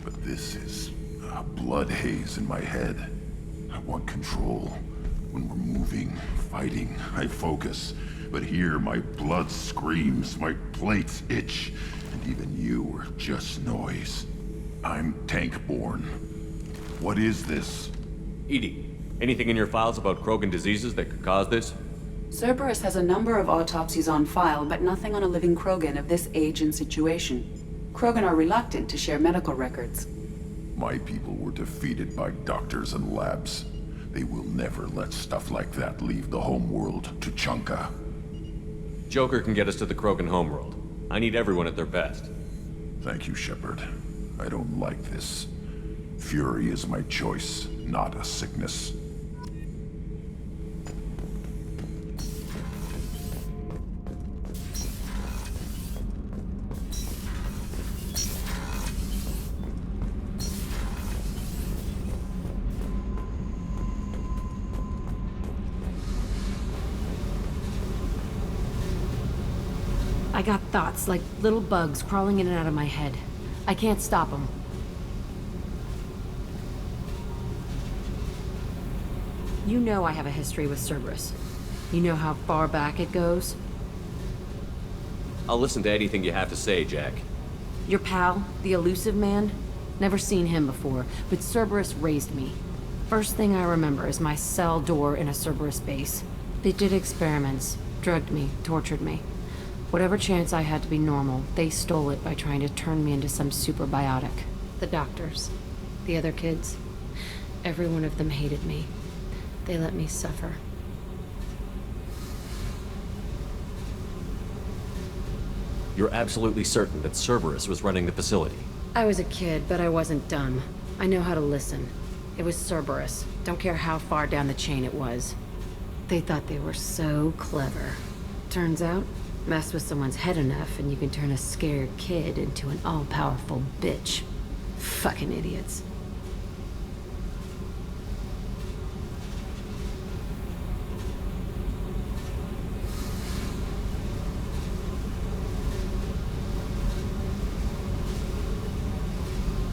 But this is a blood haze in my head. I want control. When we're moving, fighting, I focus. But here my blood screams, my plates itch, and even you are just noise. I'm tank-born. What is this? Edie, anything in your files about Krogan diseases that could cause this? Cerberus has a number of autopsies on file, but nothing on a living Krogan of this age and situation. Krogan are reluctant to share medical records. My people were defeated by doctors and labs. They will never let stuff like that leave the homeworld to Chunka. Joker can get us to the Krogan homeworld. I need everyone at their best. Thank you, Shepard. I don't like this. Fury is my choice, not a sickness. I got thoughts, like little bugs crawling in and out of my head. I can't stop them. You know I have a history with Cerberus. You know how far back it goes? I'll listen to anything you have to say, Jack. Your pal, the elusive man? Never seen him before, but Cerberus raised me. First thing I remember is my cell door in a Cerberus base. They did experiments, drugged me, tortured me. Whatever chance I had to be normal, they stole it by trying to turn me into some superbiotic. The doctors, the other kids, every one of them hated me. They let me suffer. You're absolutely certain that Cerberus was running the facility? I was a kid, but I wasn't dumb. I know how to listen. It was Cerberus. Don't care how far down the chain it was. They thought they were so clever. Turns out, mess with someone's head enough and you can turn a scared kid into an all-powerful bitch. Fucking idiots.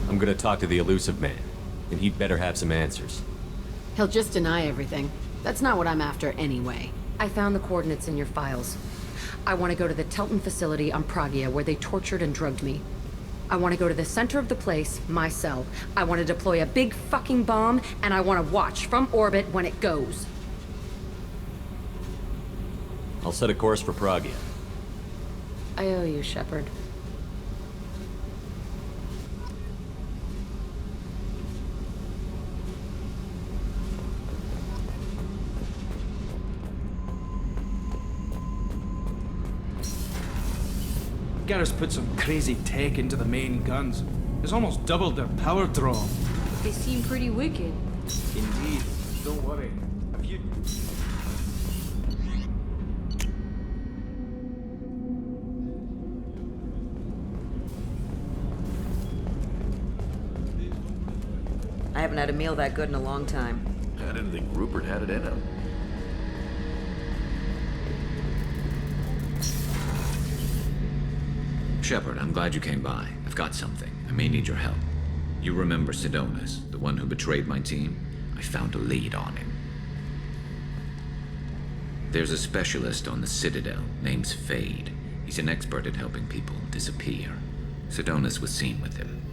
I'm gonna talk to the elusive man, and he'd better have some answers. He'll just deny everything. That's not what I'm after anyway. I found the coordinates in your files. I want to go to the Telton facility on Pragia where they tortured and drugged me. I want to go to the center of the place, my cell. I want to deploy a big fucking bomb, and I want to watch from orbit when it goes. I'll set a course for Pragia. I owe you, Shepard. Garrus put some crazy tech into the main guns. It's almost doubled their power draw. They seem pretty wicked. Indeed. Don't worry. Have you... I haven't had a meal that good in a long time. I didn't think Rupert had it in him. Shepard, I'm glad you came by. I've got something. I may need your help. You remember Sidonus, the one who betrayed my team? I found a lead on him. There's a specialist on the Citadel, name's Fade. He's an expert at helping people disappear. Sidonus was seen with him.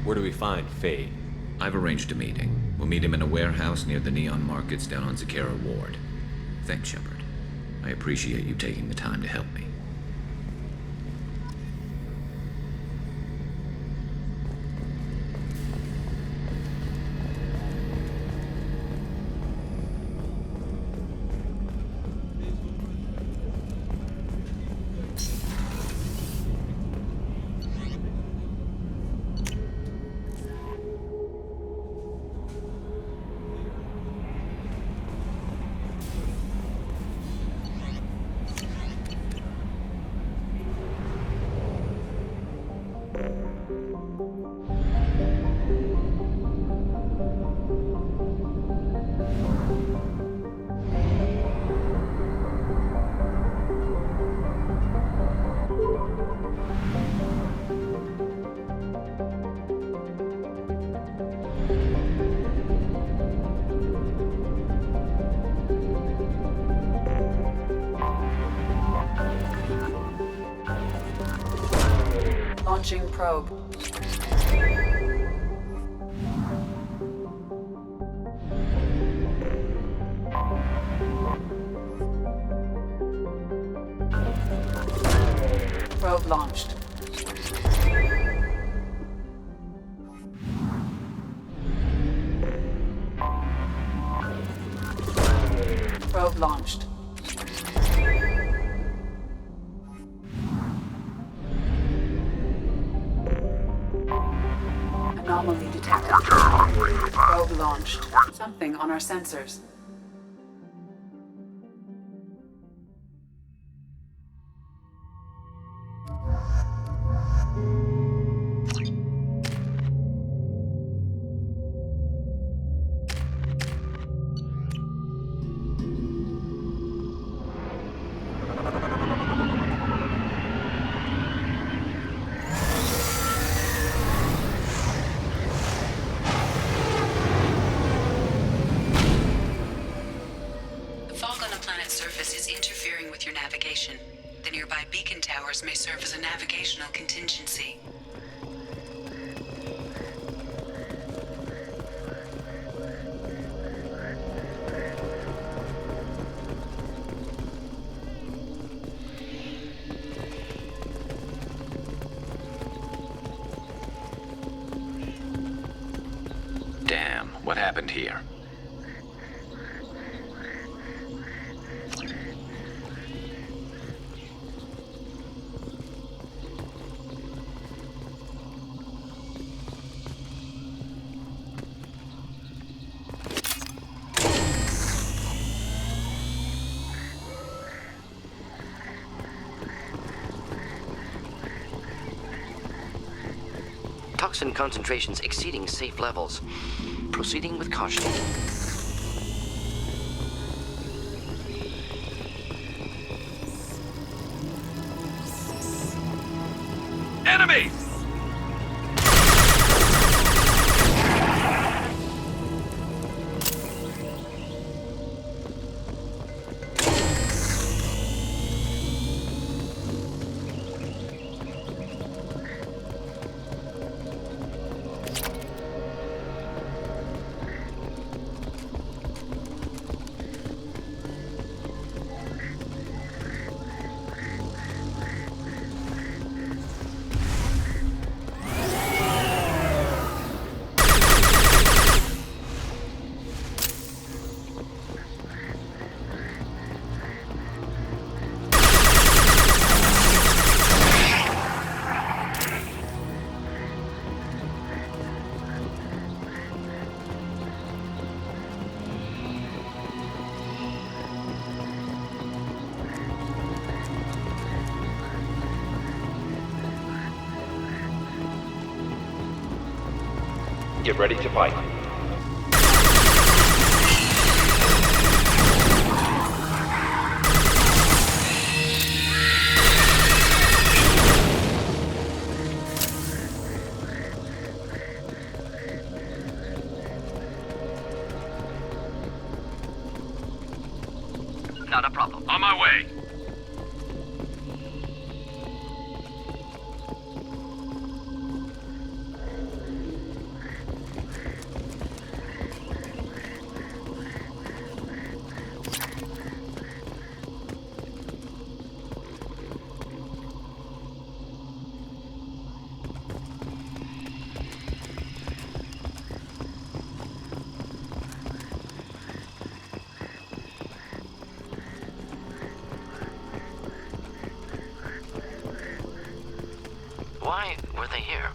Where do we find Fade? I've arranged a meeting. We'll meet him in a warehouse near the Neon Markets down on Zakera Ward. Thanks, Shepard. I appreciate you taking the time to help me. Launching probe. Probe launched. Probe launched. Anomaly detected. Probe launched. Something on our sensors. The nearby beacon towers may serve as a navigational contingency. Damn, what happened here? Toxin concentrations exceeding safe levels. Proceeding with caution. Enemy! Get ready to fight. Not a problem. On my way. Why were they here?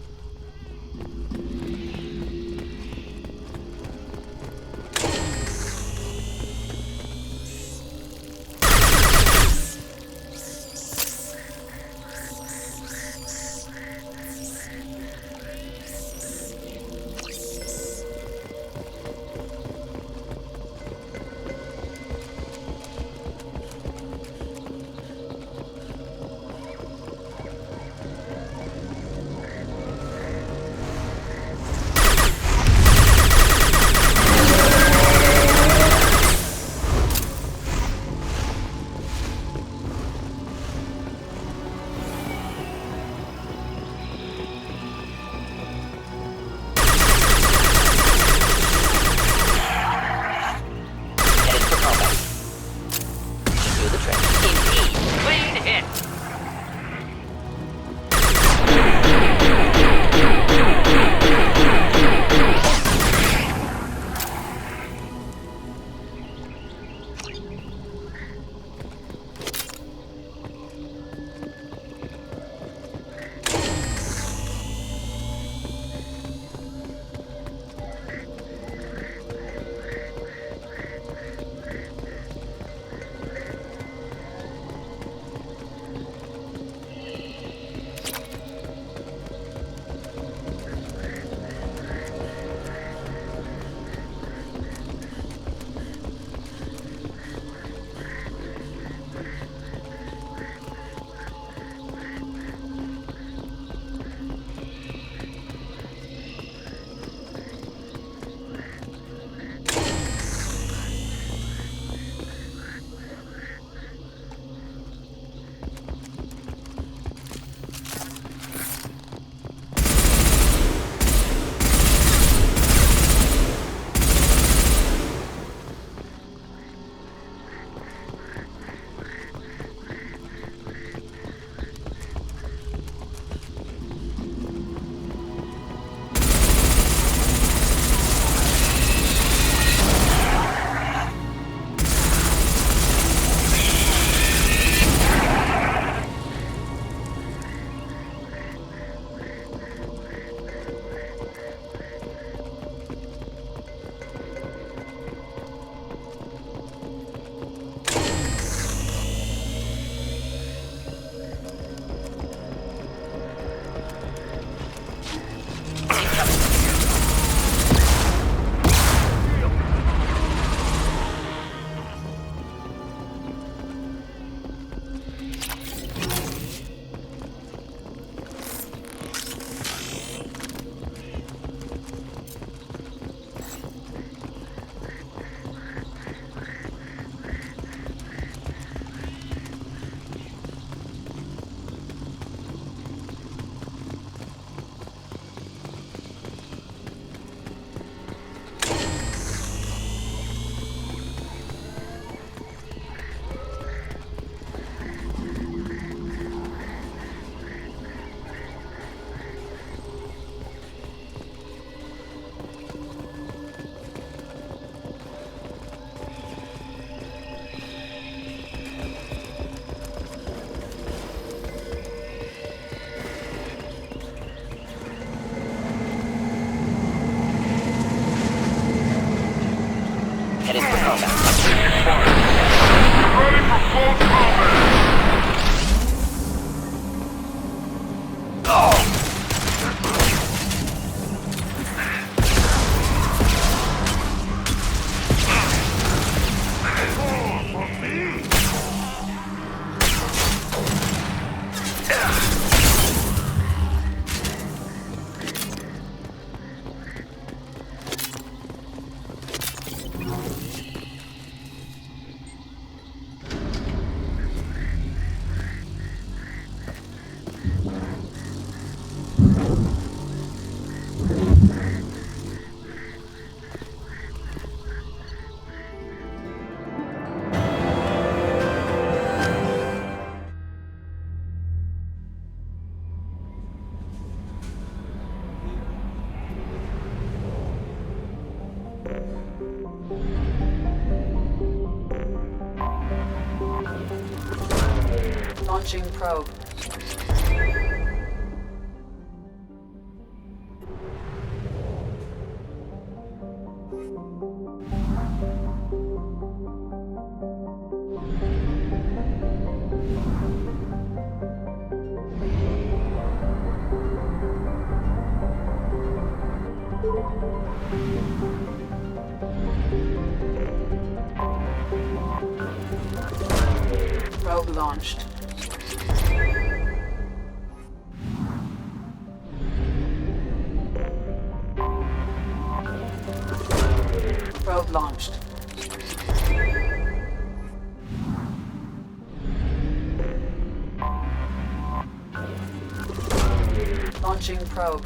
Launching probe. Probe launched. Probe launched. Launching probe.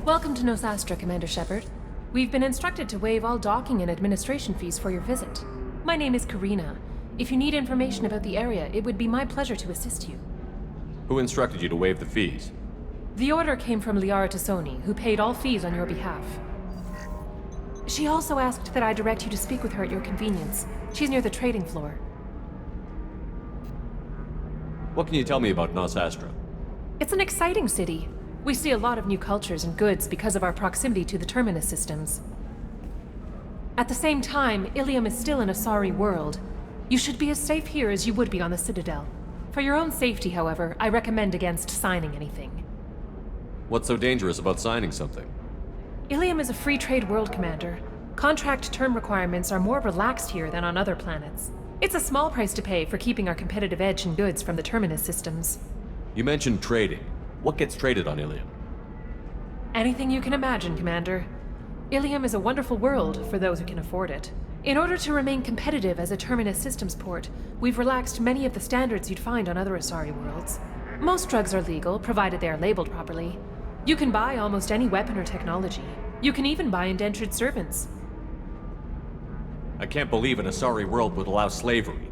Welcome to Nosastra, Commander Shepard. We've been instructed to waive all docking and administration fees for your visit. My name is Karina. If you need information about the area, it would be my pleasure to assist you. Who instructed you to waive the fees? The order came from Liara Tassoni, who paid all fees on your behalf. She also asked that I direct you to speak with her at your convenience. She's near the trading floor. What can you tell me about Nosastra? It's an exciting city. We see a lot of new cultures and goods because of our proximity to the Terminus systems. At the same time, Ilium is still an Asari world. You should be as safe here as you would be on the Citadel. For your own safety, however, I recommend against signing anything. What's so dangerous about signing something? Ilium is a free trade world, Commander. Contract term requirements are more relaxed here than on other planets. It's a small price to pay for keeping our competitive edge in goods from the Terminus systems. You mentioned trading. What gets traded on Ilium? Anything you can imagine, Commander. Ilium is a wonderful world for those who can afford it. In order to remain competitive as a Terminus systems port, we've relaxed many of the standards you'd find on other Asari worlds. Most drugs are legal, provided they are labeled properly. You can buy almost any weapon or technology. You can even buy indentured servants. I can't believe an Asari world would allow slavery.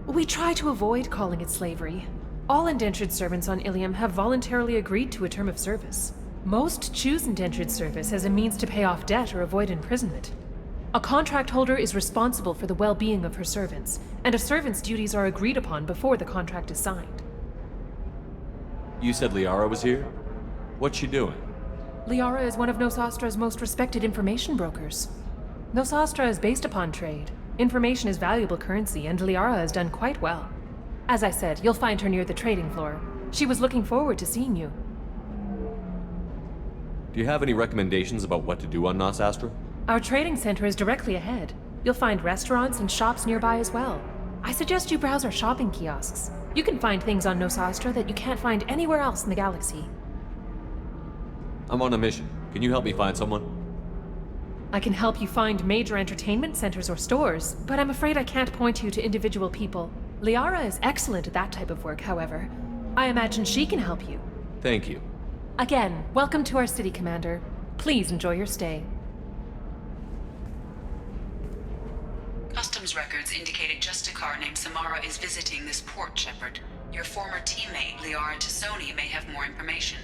We try to avoid calling it slavery. All indentured servants on Ilium have voluntarily agreed to a term of service. Most choose indentured service as a means to pay off debt or avoid imprisonment. A contract holder is responsible for the well-being of her servants, and a servant's duties are agreed upon before the contract is signed. You said Liara was here? What's she doing? Liara is one of Nosastra's most respected information brokers. Nosastra is based upon trade. Information is valuable currency, and Liara has done quite well. As I said, you'll find her near the trading floor. She was looking forward to seeing you. Do you have any recommendations about what to do on Nosastra? Our trading center is directly ahead. You'll find restaurants and shops nearby as well. I suggest you browse our shopping kiosks. You can find things on Nosastra that you can't find anywhere else in the galaxy. I'm on a mission. Can you help me find someone? I can help you find major entertainment centers or stores, but I'm afraid I can't point you to individual people. Liara is excellent at that type of work, however. I imagine she can help you. Thank you. Again, welcome to our city, Commander. Please enjoy your stay. Customs records indicate a Justicar named Samara is visiting this port, Shepard. Your former teammate, Liara Tassoni, may have more information.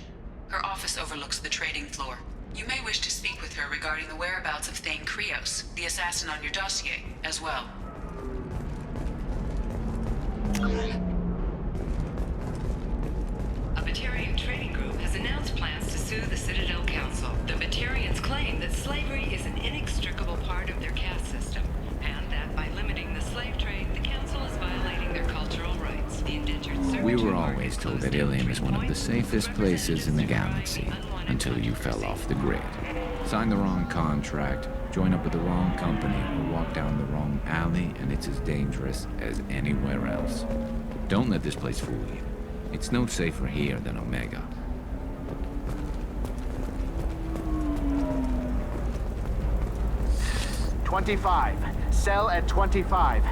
Her office overlooks the trading floor. You may wish to speak with her regarding the whereabouts of Thane Krios, the assassin on your dossier, as well. A Batarian trading group has announced plans to sue the Citadel Council. The Batarians claim that slavery is an inextricable part of their caste system, and that by limiting the slave trade, the Council is violating their cultural rights. The indentured servitude We were market always told that closed down Ilium is one of the 3 safest points, places in the representatives galaxy, deriving until you fell off the grid. Sign the wrong contract, join up with the wrong company, or walk down the wrong alley, and it's as dangerous as anywhere else. Don't let this place fool you. It's no safer here than Omega. $25. Sell at $25.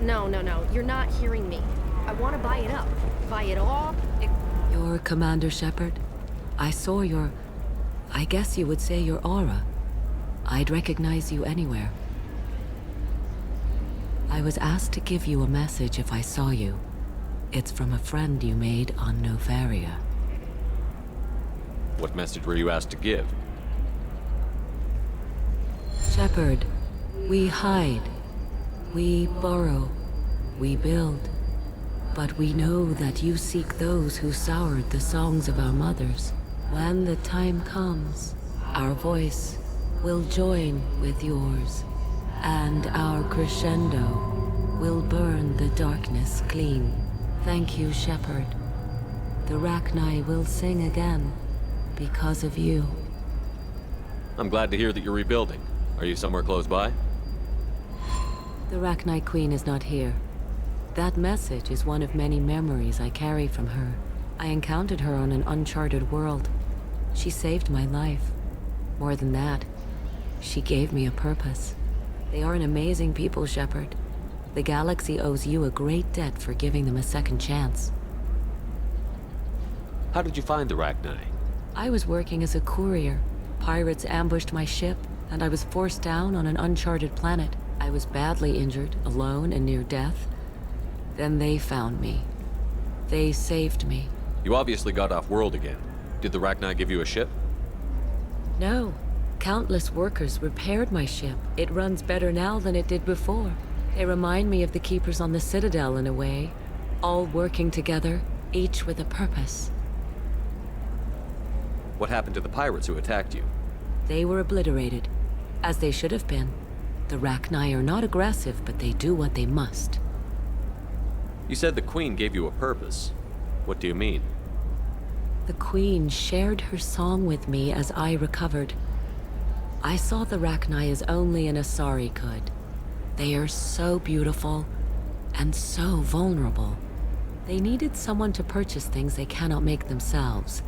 No, you're not hearing me. I want to buy it up. Buy it all. You're Commander Shepard. I saw your... I guess you would say your aura. I'd recognize you anywhere. I was asked to give you a message if I saw you. It's from a friend you made on Novaria. What message were you asked to give? Shepard, we hide. We burrow. We build. But we know that you seek those who soured the songs of our mothers. When the time comes, our voice will join with yours, and our crescendo will burn the darkness clean. Thank you, Shepard. The Rachni will sing again because of you. I'm glad to hear that you're rebuilding. Are you somewhere close by? The Rachni Queen is not here. That message is one of many memories I carry from her. I encountered her on an uncharted world. She saved my life. More than that, she gave me a purpose. They are an amazing people, Shepard. The galaxy owes you a great debt for giving them a second chance. How did you find the Rachni? I was working as a courier. Pirates ambushed my ship, and I was forced down on an uncharted planet. I was badly injured, alone and near death. Then they found me. They saved me. You obviously got off world again. Did the Rachni give you a ship? No. Countless workers repaired my ship. It runs better now than it did before. They remind me of the Keepers on the Citadel in a way. All working together, each with a purpose. What happened to the pirates who attacked you? They were obliterated, as they should have been. The Rachni are not aggressive, but they do what they must. You said the Queen gave you a purpose. What do you mean? The Queen shared her song with me as I recovered. I saw the Rachni as only an Asari could. They are so beautiful and so vulnerable. They needed someone to purchase things they cannot make themselves.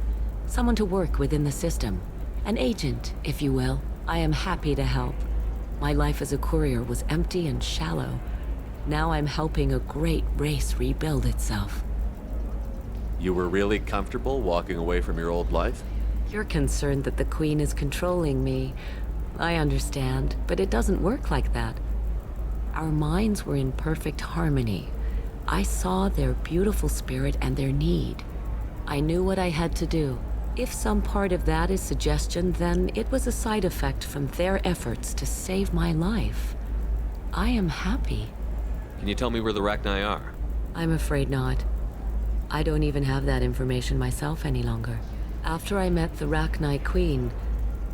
Someone to work within the system. An agent, if you will. I am happy to help. My life as a courier was empty and shallow. Now I'm helping a great race rebuild itself. You were really comfortable walking away from your old life? You're concerned that the Queen is controlling me. I understand, but it doesn't work like that. Our minds were in perfect harmony. I saw their beautiful spirit and their need. I knew what I had to do. If some part of that is suggestion, then it was a side effect from their efforts to save my life. I am happy. Can you tell me where the Rachni are? I'm afraid not. I don't even have that information myself any longer. After I met the Rachni Queen,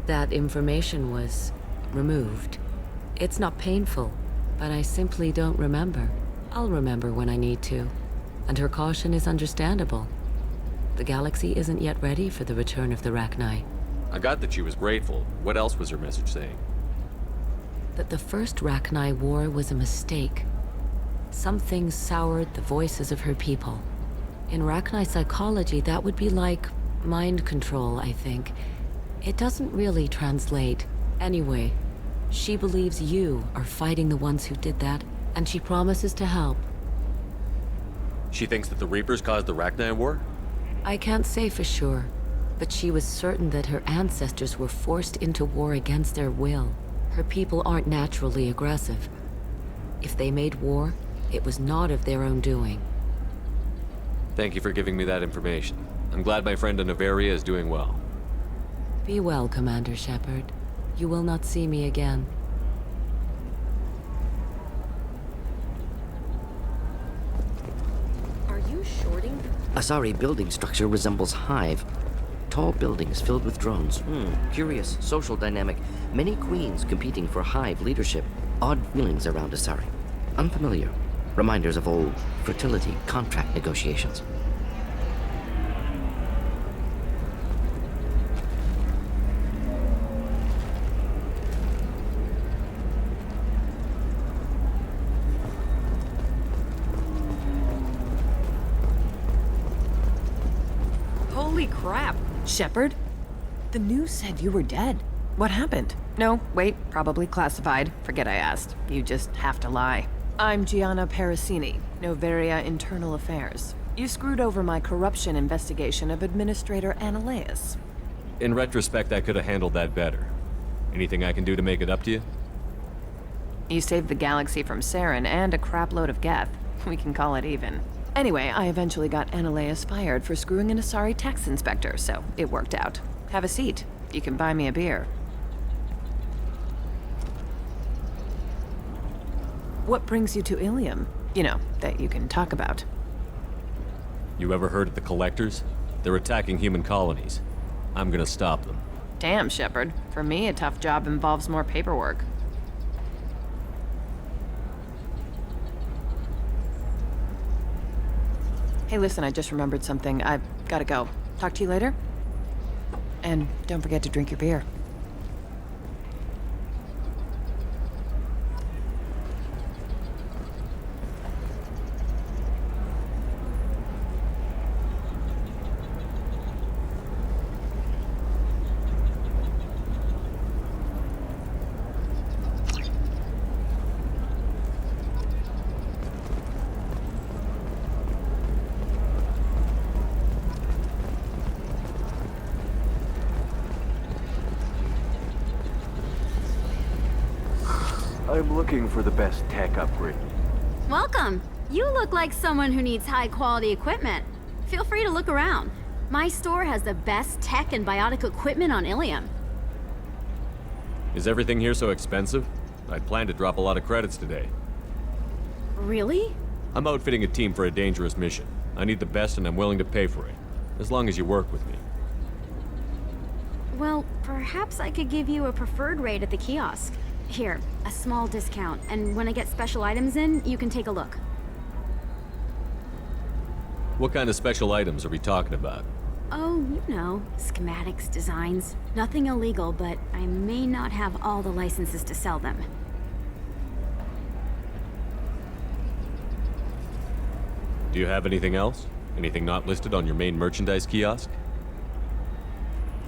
that information was removed. It's not painful, but I simply don't remember. I'll remember when I need to, and her caution is understandable. The galaxy isn't yet ready for the return of the Rachni. I got that she was grateful. What else was her message saying? That the first Rachni war was a mistake. Something soured the voices of her people. In Rachni psychology, that would be like mind control, I think. It doesn't really translate. Anyway, she believes you are fighting the ones who did that, and she promises to help. She thinks that the Reapers caused the Rachni war? I can't say for sure, but she was certain that her ancestors were forced into war against their will. Her people aren't naturally aggressive. If they made war, it was not of their own doing. Thank you for giving me that information. I'm glad my friend in Novaria is doing well. Be well, Commander Shepard. You will not see me again. Are you shorting? Asari building structure resembles hive. Tall buildings filled with drones. Curious social dynamic. Many queens competing for hive leadership. Odd feelings around Asari. Unfamiliar. Reminders of old fertility contract negotiations. Holy crap! Shepard? The news said you were dead. What happened? No, wait, probably classified. Forget I asked. You just have to lie. I'm Gianna Parasini, Noveria Internal Affairs. You screwed over my corruption investigation of Administrator Annaleus. In retrospect, I could have handled that better. Anything I can do to make it up to you? You saved the galaxy from Saren and a crapload of Geth. We can call it even. Anyway, I eventually got Annaleus fired for screwing an Asari tax inspector, so it worked out. Have a seat. You can buy me a beer. What brings you to Ilium? You know, that you can talk about. You ever heard of the Collectors? They're attacking human colonies. I'm gonna stop them. Damn, Shepard. For me, a tough job involves more paperwork. Hey, listen, I just remembered something. I've gotta go. Talk to you later? And don't forget to drink your beer. I'm looking for the best tech upgrade. Welcome. You look like someone who needs high-quality equipment. Feel free to look around. My store has the best tech and biotic equipment on Ilium. Is everything here so expensive? I'd planned to drop a lot of credits today. Really? I'm outfitting a team for a dangerous mission. I need the best and I'm willing to pay for it. As long as you work with me. Well, perhaps I could give you a preferred rate at the kiosk. Here, a small discount, and when I get special items in, you can take a look. What kind of special items are we talking about? Oh, you know, schematics, designs. Nothing illegal, but I may not have all the licenses to sell them. Do you have anything else? Anything not listed on your main merchandise kiosk?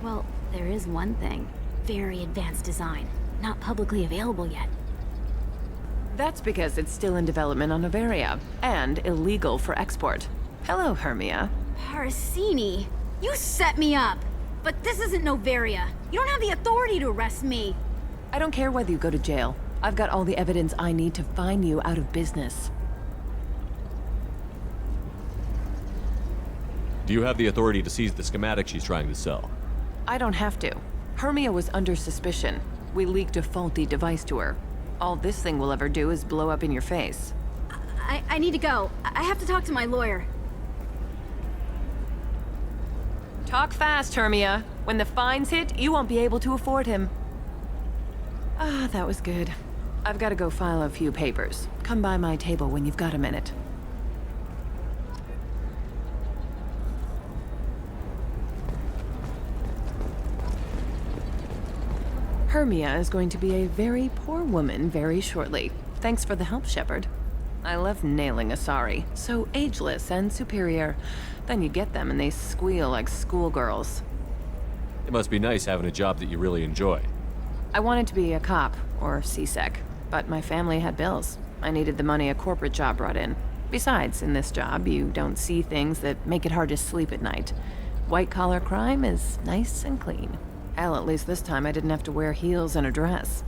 Well, there is one thing. Very advanced design. Not publicly available yet. That's because it's still in development on Noveria, and illegal for export. Hello, Hermia. Parasini, you set me up! But this isn't Noveria. You don't have the authority to arrest me. I don't care whether you go to jail. I've got all the evidence I need to find you out of business. Do you have the authority to seize the schematic she's trying to sell? I don't have to. Hermia was under suspicion. We leaked a faulty device to her. All this thing will ever do is blow up in your face. I need to go. I have to talk to my lawyer. Talk fast, Hermia. When the fines hit, you won't be able to afford him. Ah, that was good. I've got to go file a few papers. Come by my table when you've got a minute. Hermia is going to be a very poor woman very shortly. Thanks for the help, Shepard. I love nailing Asari. So ageless and superior. Then you get them and they squeal like schoolgirls. It must be nice having a job that you really enjoy. I wanted to be a cop, or CSEC, but my family had bills. I needed the money a corporate job brought in. Besides, in this job, you don't see things that make it hard to sleep at night. White-collar crime is nice and clean. Hell, at least this time I didn't have to wear heels and a dress.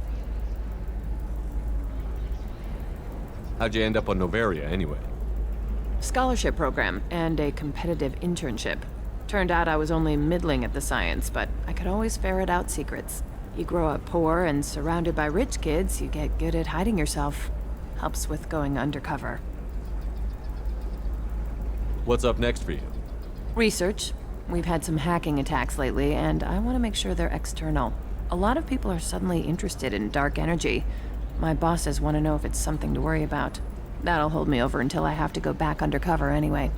How'd you end up on Noveria, anyway? Scholarship program and a competitive internship. Turned out I was only middling at the science, but I could always ferret out secrets. You grow up poor and surrounded by rich kids, you get good at hiding yourself. Helps with going undercover. What's up next for you? Research. We've had some hacking attacks lately, and I want to make sure they're external. A lot of people are suddenly interested in dark energy. My bosses want to know if it's something to worry about. That'll hold me over until I have to go back undercover anyway.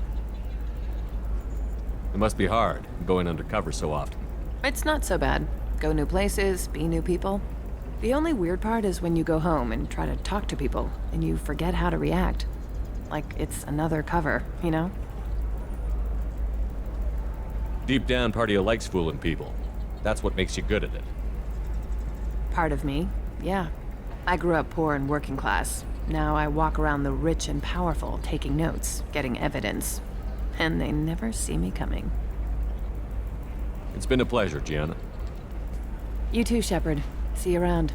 It must be hard, going undercover so often. It's not so bad. Go new places, be new people. The only weird part is when you go home and try to talk to people, and you forget how to react. Like it's another cover, you know? Deep down, part of you likes fooling people. That's what makes you good at it. Part of me, yeah. I grew up poor and working class. Now I walk around the rich and powerful, taking notes, getting evidence. And they never see me coming. It's been a pleasure, Gianna. You too, Shepard. See you around.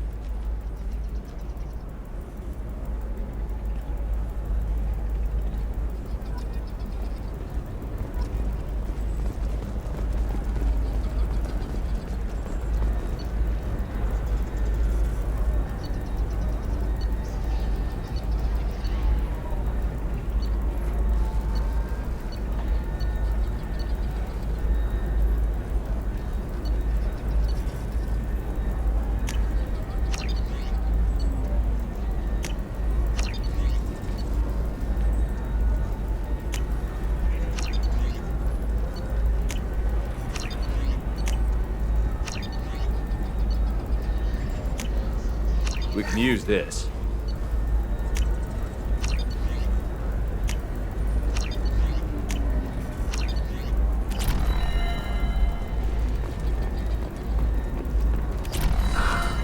We can use this.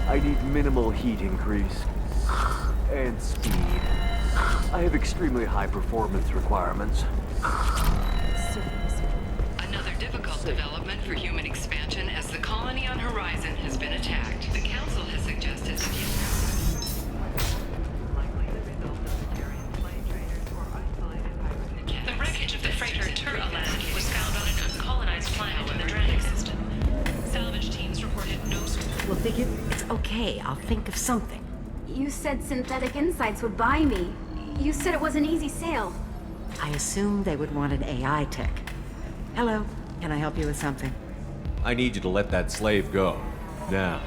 I need minimal heat increase. And speed. I have extremely high performance requirements. Another difficult development for human expansion as the colony on Horizon has been attacked. The Council has suggested that the wreckage of the freighter Tur-Aland was found on an uncolonized planet in the Draenei system. Salvage teams reported no... Well, figure it's okay. I'll think of something. You said Synthetic Insights would buy me. You said it was an easy sale. I assumed they would want an AI tech. Hello, can I help you with something? I need you to let that slave go. Now.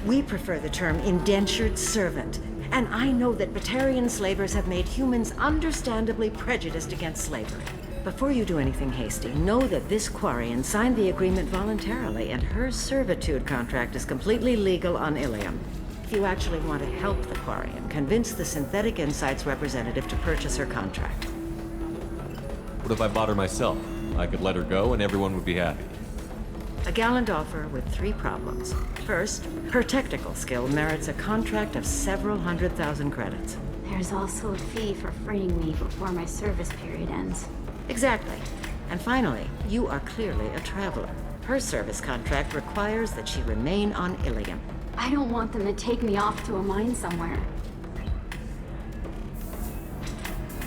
We prefer the term indentured servant. And I know that Batarian slavers have made humans understandably prejudiced against slavery. Before you do anything hasty, know that this Quarian signed the agreement voluntarily, and her servitude contract is completely legal on Ilium. If you actually want to help the Quarian, convince the Synthetic Insights representative to purchase her contract. What if I bought her myself? I could let her go and everyone would be happy. A gallant offer with 3 problems. First, her technical skill merits a contract of several 100,000 credits. There's also a fee for freeing me before my service period ends. Exactly. And finally, you are clearly a traveler. Her service contract requires that she remain on Ilium. I don't want them to take me off to a mine somewhere.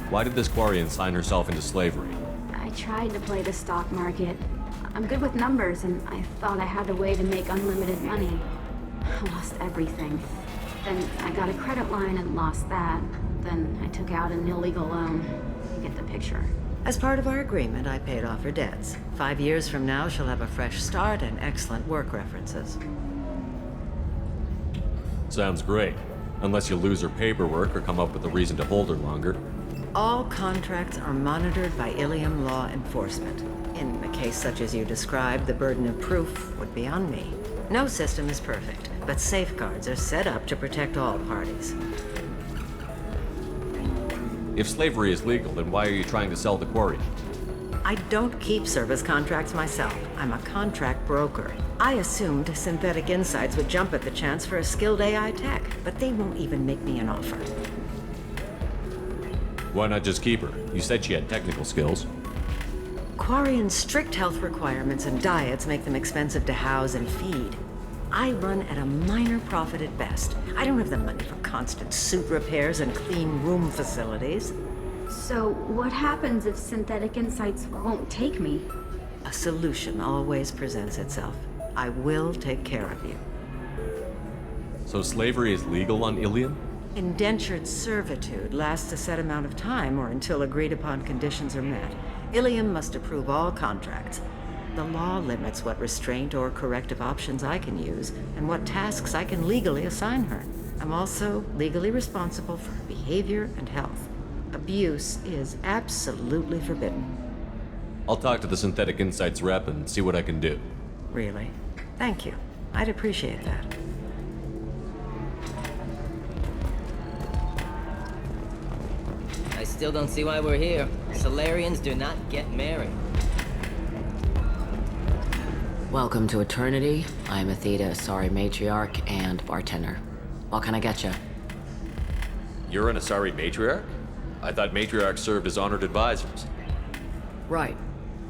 Why did this Quarian sign herself into slavery? I tried to play the stock market. I'm good with numbers, and I thought I had a way to make unlimited money. I lost everything. Then I got a credit line and lost that. Then I took out an illegal loan. You get the picture. As part of our agreement, I paid off her debts. 5 years from now, she'll have a fresh start and excellent work references. Sounds great. Unless you lose her paperwork or come up with a reason to hold her longer. All contracts are monitored by Ilium law enforcement. In a case such as you described, the burden of proof would be on me. No system is perfect, but safeguards are set up to protect all parties. If slavery is legal, then why are you trying to sell the Quarian? I don't keep service contracts myself. I'm a contract broker. I assumed Synthetic Insights would jump at the chance for a skilled AI tech, but they won't even make me an offer. Why not just keep her? You said she had technical skills. Quarian's strict health requirements and diets make them expensive to house and feed. I run at a minor profit at best. I don't have the money for constant suit repairs and clean room facilities. So, what happens if Synthetic Insights won't take me? A solution always presents itself. I will take care of you. So slavery is legal on Ilium? Indentured servitude lasts a set amount of time or until agreed upon conditions are met. Ilium must approve all contracts. The law limits what restraint or corrective options I can use and what tasks I can legally assign her. I'm also legally responsible for her behavior and health. Abuse is absolutely forbidden. I'll talk to the Synthetic Insights rep and see what I can do. Really? Thank you. I'd appreciate that. I still don't see why we're here. Solarians do not get married. Welcome to Eternity. I'm Athena, sorry matriarch and bartender. What can I get you? You're an Asari matriarch? I thought matriarchs served as honored advisors. Right.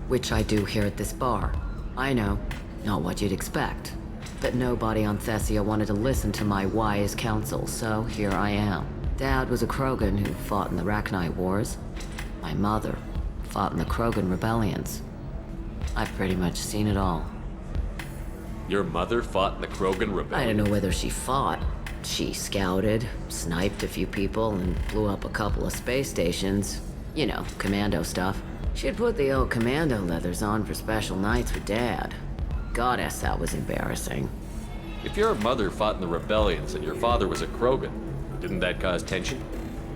Which I do here at this bar. I know, not what you'd expect. But nobody on Thessia wanted to listen to my wise counsel, so here I am. Dad was a Krogan who fought in the Rachni Wars. My mother fought in the Krogan rebellions. I've pretty much seen it all. Your mother fought in the Krogan rebellion? I don't know whether she fought. She scouted, sniped a few people, and blew up a couple of space stations. You know, commando stuff. She'd put the old commando leathers on for special nights with Dad. Goddess, that was embarrassing. If your mother fought in the rebellions and your father was a Krogan, didn't that cause tension?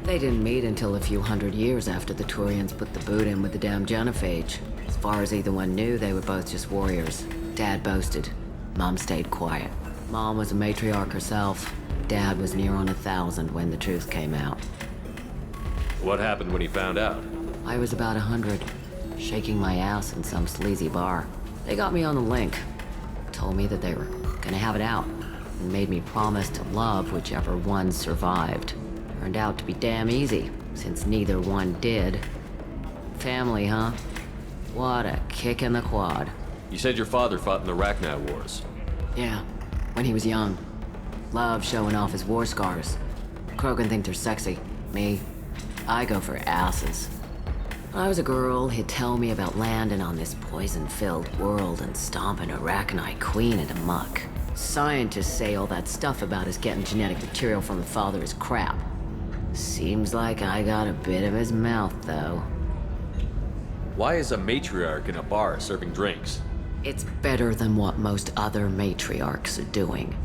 They didn't meet until a few hundred years after the Turians put the boot in with the damn genophage. As far as either one knew, they were both just warriors. Dad boasted. Mom stayed quiet. Mom was a matriarch herself. Dad was near on 1,000 when the truth came out. What happened when he found out? I was about 100, shaking my ass in some sleazy bar. They got me on the link. Told me that they were gonna have it out, and made me promise to love whichever one survived. Turned out to be damn easy, since neither one did. Family, huh? What a kick in the quad. You said your father fought in the Rachni Wars. Yeah, when he was young. Loved showing off his war scars. Krogan think they're sexy. Me, I go for asses. When I was a girl, he'd tell me about landing on this poison-filled world and stomping a Rachni queen into muck. Scientists say all that stuff about us getting genetic material from the father is crap. Seems like I got a bit of his mouth, though. Why is a matriarch in a bar serving drinks? It's better than what most other matriarchs are doing.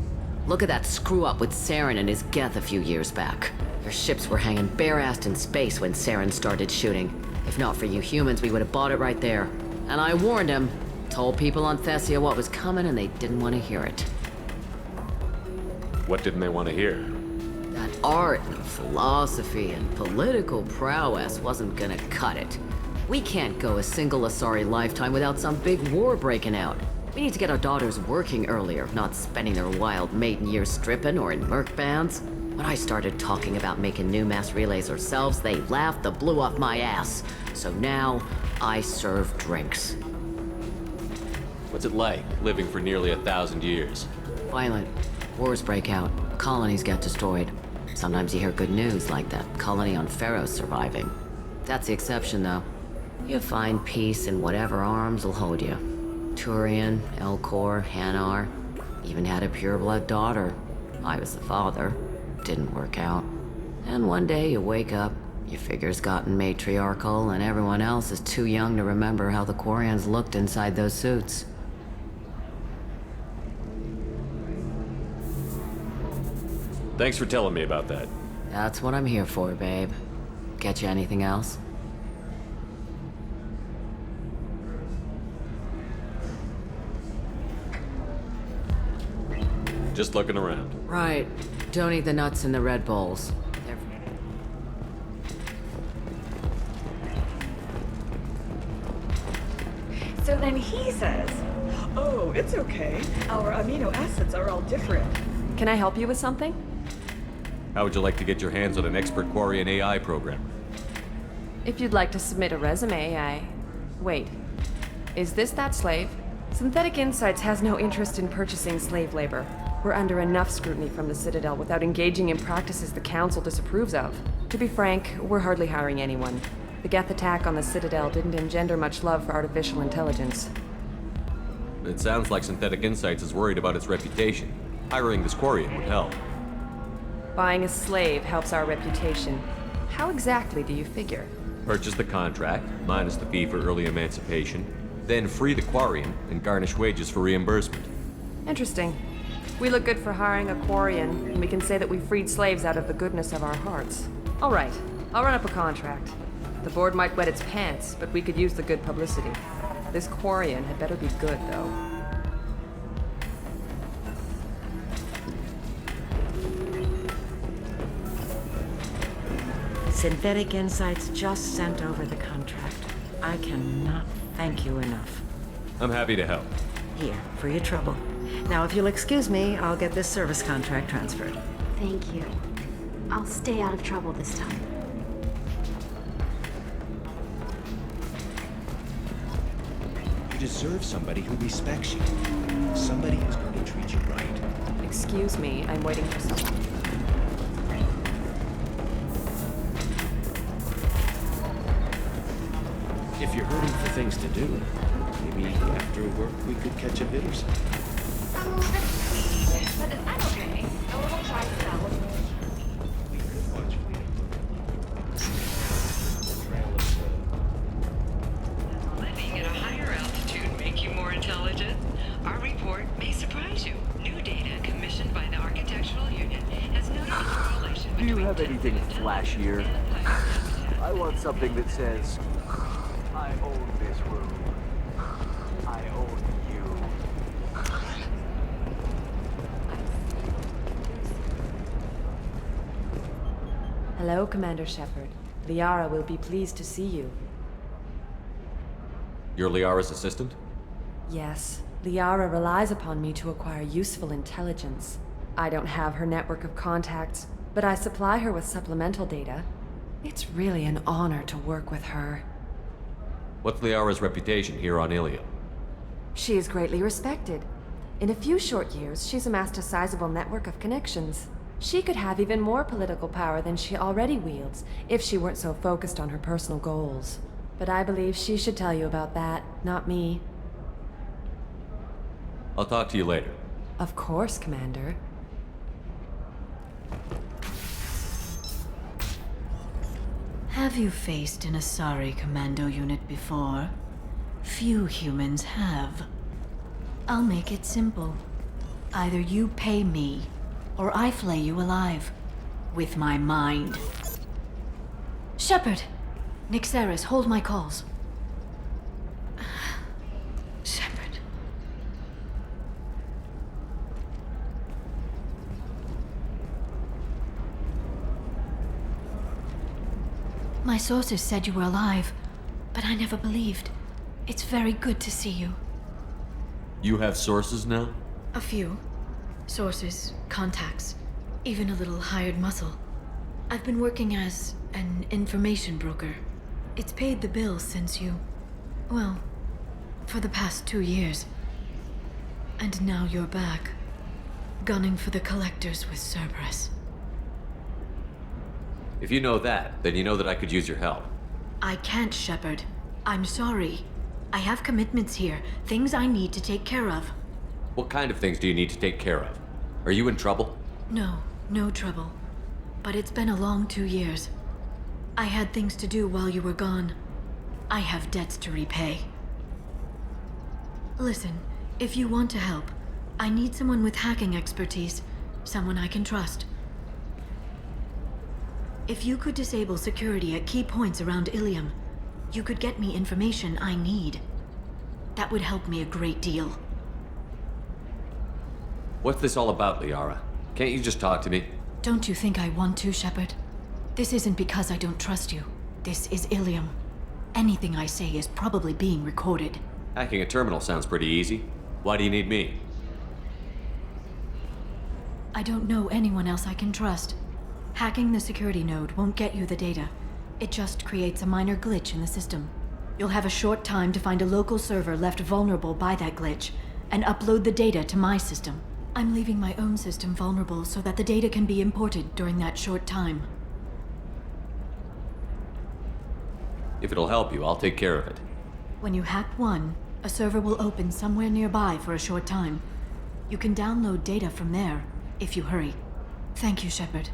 Look at that screw-up with Saren and his Geth a few years back. Their ships were hanging bare-assed in space when Saren started shooting. If not for you humans, we would have bought it right there. And I warned him. Told people on Thessia what was coming and they didn't want to hear it. What didn't they want to hear? That art and philosophy and political prowess wasn't gonna cut it. We can't go a single Asari lifetime without some big war breaking out. We need to get our daughters working earlier, not spending their wild maiden years stripping or in merc bands. When I started talking about making new mass relays ourselves, they laughed the blue off my ass. So now, I serve drinks. What's it like, living for nearly 1,000 years? Violent. Wars break out. Colonies get destroyed. Sometimes you hear good news, like that colony on Pharaoh surviving. That's the exception, though. You find peace in whatever arms will hold you. Turian, Elcor, Hanar. Even had a pureblood daughter. I was the father. Didn't work out. And one day you wake up, your figure's gotten matriarchal, and everyone else is too young to remember how the Quarians looked inside those suits. Thanks for telling me about that. That's what I'm here for, babe. Get you anything else? Just looking around. Right. Don't eat the nuts in the Red Bulls. So then he says, oh, it's okay. Our amino acids are all different. Can I help you with something? How would you like to get your hands on an expert Quarian AI programmer? If you'd like to submit a resume, Wait. Is this that slave? Synthetic Insights has no interest in purchasing slave labor. We're under enough scrutiny from the Citadel without engaging in practices the Council disapproves of. To be frank, we're hardly hiring anyone. The Geth attack on the Citadel didn't engender much love for artificial intelligence. It sounds like Synthetic Insights is worried about its reputation. Hiring this Quarian would help. Buying a slave helps our reputation. How exactly do you figure? Purchase the contract, minus the fee for early emancipation, then free the Quarian and garnish wages for reimbursement. Interesting. We look good for hiring a Quarian, and we can say that we freed slaves out of the goodness of our hearts. All right, I'll run up a contract. The board might wet its pants, but we could use the good publicity. This Quarian had better be good, though. Synthetic Insights just sent over the contract. I cannot thank you enough. I'm happy to help. Here, for your trouble. Now, if you'll excuse me, I'll get this service contract transferred. Thank you. I'll stay out of trouble this time. You deserve somebody who respects you. Somebody who's going to treat you right. Excuse me, I'm waiting for someone. If you're hurting for things to do, maybe after work we could catch a bit or something. But is that okay? A little try spell. We could watch Living at a higher altitude make you more intelligent? Our report may surprise you. New data commissioned by the Architectural Union has noted a correlation Do you between have anything flashier? I want something that says, I own this room. I own you. Hello, Commander Shepard. Liara will be pleased to see you. You're Liara's assistant? Yes, Liara relies upon me to acquire useful intelligence. I don't have her network of contacts, but I supply her with supplemental data. It's really an honor to work with her. What's Liara's reputation here on Ilium? She is greatly respected. In a few short years, she's amassed a sizable network of connections. She could have even more political power than she already wields, if she weren't so focused on her personal goals. But I believe she should tell you about that, not me. I'll talk to you later. Of course, Commander. Have you faced an Asari commando unit before? Few humans have. I'll make it simple. Either you pay me, or I flay you alive. With my mind. Shepard! Nixeris, hold my calls. Shepard. My sources said you were alive, but I never believed. It's very good to see you. You have sources now? A few. Sources, contacts, even a little hired muscle. I've been working as an information broker. It's paid the bills since you... well, for the past 2 years. And now you're back, gunning for the collectors with Cerberus. If you know that, then you know that I could use your help. I can't, Shepard. I'm sorry. I have commitments here, things I need to take care of. What kind of things do you need to take care of? Are you in trouble? No, no trouble. But it's been a long 2 years. I had things to do while you were gone. I have debts to repay. Listen, if you want to help, I need someone with hacking expertise. Someone I can trust. If you could disable security at key points around Ilium, you could get me information I need. That would help me a great deal. What's this all about, Liara? Can't you just talk to me? Don't you think I want to, Shepard? This isn't because I don't trust you. This is Ilium. Anything I say is probably being recorded. Hacking a terminal sounds pretty easy. Why do you need me? I don't know anyone else I can trust. Hacking the security node won't get you the data. It just creates a minor glitch in the system. You'll have a short time to find a local server left vulnerable by that glitch, and upload the data to my system. I'm leaving my own system vulnerable so that the data can be imported during that short time. If it'll help you, I'll take care of it. When you hack one, A server will open somewhere nearby for a short time. You can download data from there, if you hurry. Thank you, Shepard.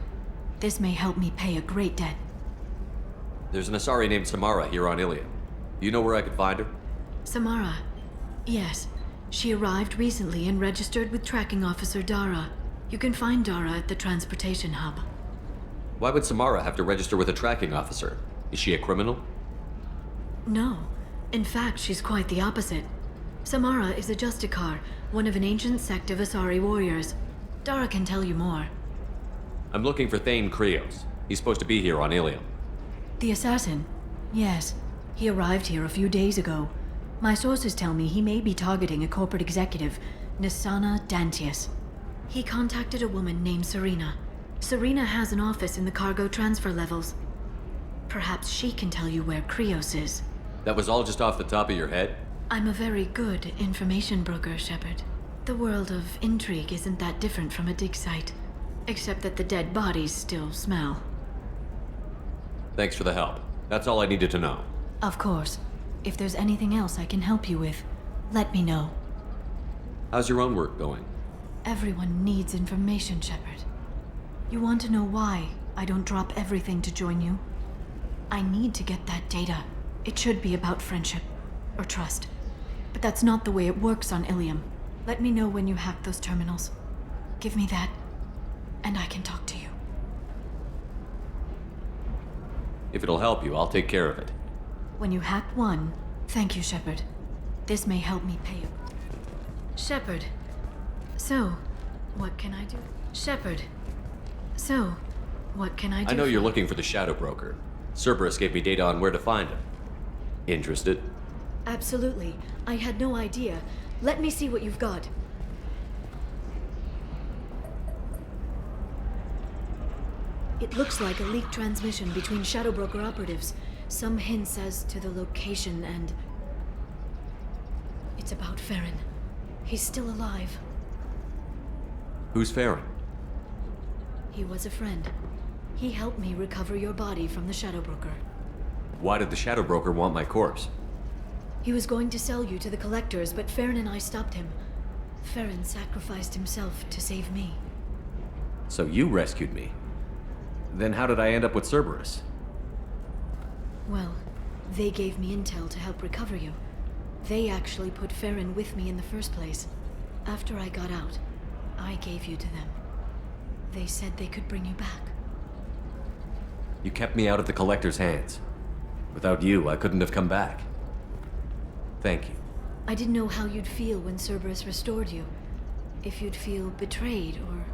This may help me pay a great debt. There's an Asari named Samara here on Ilium. Do you know where I could find her? Samara. Yes. She arrived recently and registered with Tracking Officer Dara. You can find Dara at the transportation hub. Why would Samara have to register with a tracking officer? Is she a criminal? No. In fact, she's quite the opposite. Samara is a Justicar, one of an ancient sect of Asari warriors. Dara can tell you more. I'm looking for Thane Krios. He's supposed to be here on Ilium. The assassin? Yes. He arrived here a few days ago. My sources tell me he may be targeting a corporate executive, Nisana Dantius. He contacted a woman named Serena. Serena has an office in the cargo transfer levels. Perhaps she can tell you where Krios is. That was all just off the top of your head? I'm a very good information broker, Shepard. The world of intrigue isn't that different from a dig site, except that the dead bodies still smell. Thanks for the help. That's all I needed to know. Of course. If there's anything else I can help you with, let me know. How's your own work going? Everyone needs information, Shepard. You want to know why I don't drop everything to join you? I need to get that data. It should be about friendship, or trust. But that's not the way it works on Ilium. Let me know when you hack those terminals. Give me that, and I can talk to you. If it'll help you, I'll take care of it. When you hack one, thank you, Shepard. This may help me pay you. Shepard. So, what can I do? Shepard. So, what can I do? I know you're looking for the Shadow Broker. Cerberus gave me data on where to find him. Interested? Absolutely. I had no idea. Let me see what you've got. It looks like a leaked transmission between Shadow Broker operatives. Some hints as to the location and... It's about Farron. He's still alive. Who's Farron? He was a friend. He helped me recover your body from the Shadow Broker. Why did the Shadow Broker want my corpse? He was going to sell you to the Collectors, but Farron and I stopped him. Farron sacrificed himself to save me. So you rescued me. Then how did I end up with Cerberus? Well, they gave me intel to help recover you. They actually put Farron with me in the first place. After I got out, I gave you to them. They said they could bring you back. You kept me out of the Collector's hands. Without you, I couldn't have come back. Thank you. I didn't know how you'd feel when Cerberus restored you. If you'd feel betrayed, or...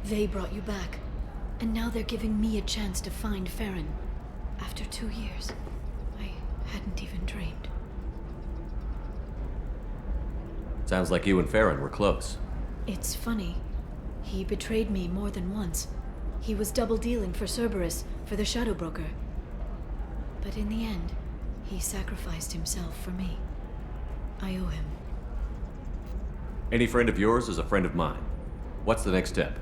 They brought you back. And now they're giving me a chance to find Farron. After 2 years. I hadn't even dreamed. Sounds like you and Farron were close. It's funny. He betrayed me more than once. He was double-dealing for Cerberus, for the Shadow Broker. But in the end, he sacrificed himself for me. I owe him. Any friend of yours is a friend of mine. What's the next step?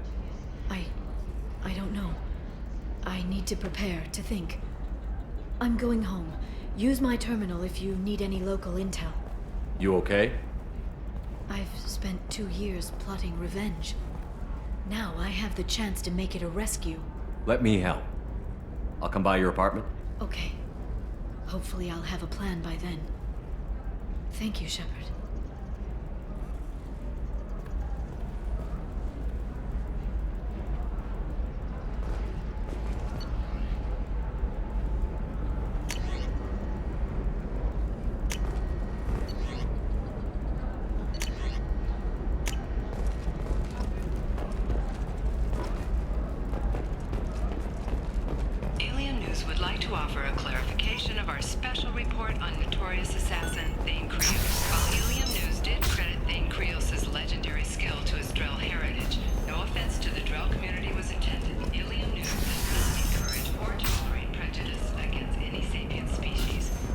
I don't know. I need to prepare, to think. I'm going home. Use my terminal if you need any local intel. You okay? I've spent 2 years plotting revenge. Now I have the chance to make it a rescue. Let me help. I'll come by your apartment. Okay. Hopefully I'll have a plan by then. Thank you, Shepard.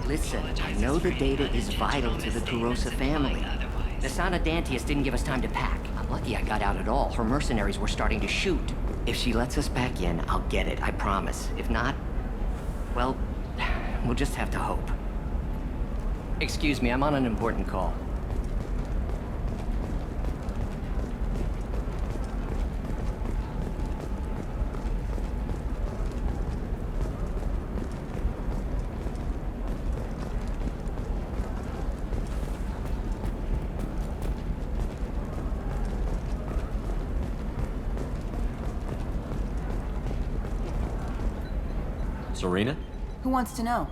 Listen, I know the data is vital to the Kurosa family. Nisana Dantius didn't give us time to pack. I'm lucky I got out at all. Her mercenaries were starting to shoot. If she lets us back in, I'll get it, I promise. If not, well, we'll just have to hope. Excuse me, I'm on an important call. Serena? Who wants to know?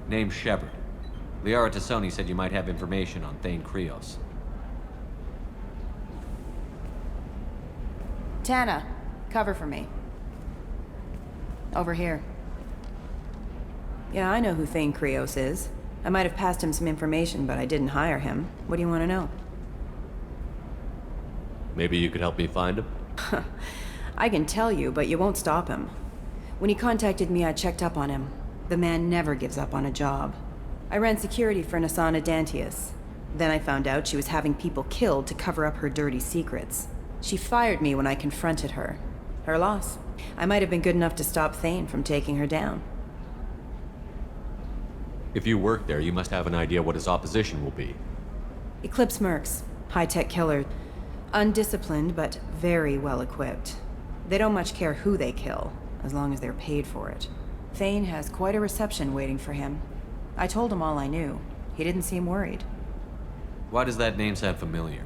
Name's Shepard. Liara Tassoni said you might have information on Thane Krios. Tana, cover for me. Over here. Yeah, I know who Thane Krios is. I might have passed him some information, but I didn't hire him. What do you want to know? Maybe you could help me find him? I can tell you, but you won't stop him. When he contacted me, I checked up on him. The man never gives up on a job. I ran security for Nasana Dantius. Then I found out she was having people killed to cover up her dirty secrets. She fired me when I confronted her. Her loss. I might have been good enough to stop Thane from taking her down. If you work there, you must have an idea what his opposition will be. Eclipse mercs. High-tech killer. Undisciplined, but very well equipped. They don't much care who they kill, as long as they're paid for it. Thane has quite a reception waiting for him. I told him all I knew. He didn't seem worried. Why does that name sound familiar?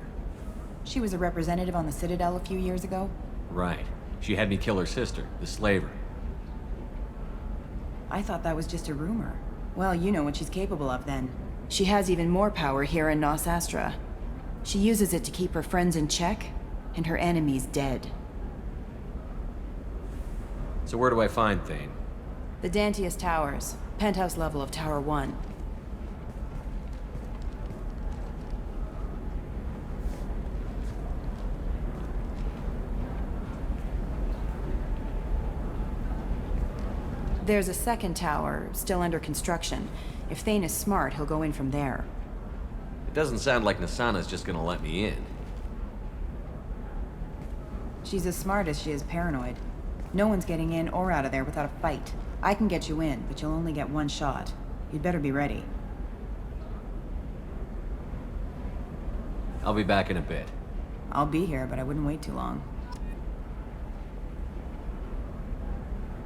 She was a representative on the Citadel a few years ago. Right. She had me kill her sister, the slaver. I thought that was just a rumor. Well, you know what she's capable of then. She has even more power here in Nos Astra. She uses it to keep her friends in check, and her enemies dead. So where do I find Thane? The Dantius Towers. Penthouse level of Tower 1. There's a second tower, still under construction. If Thane is smart, he'll go in from there. It doesn't sound like Nasana's just gonna let me in. She's as smart as she is paranoid. No one's getting in or out of there without a fight. I can get you in, but you'll only get one shot. You'd better be ready. I'll be back in a bit. I'll be here, but I wouldn't wait too long.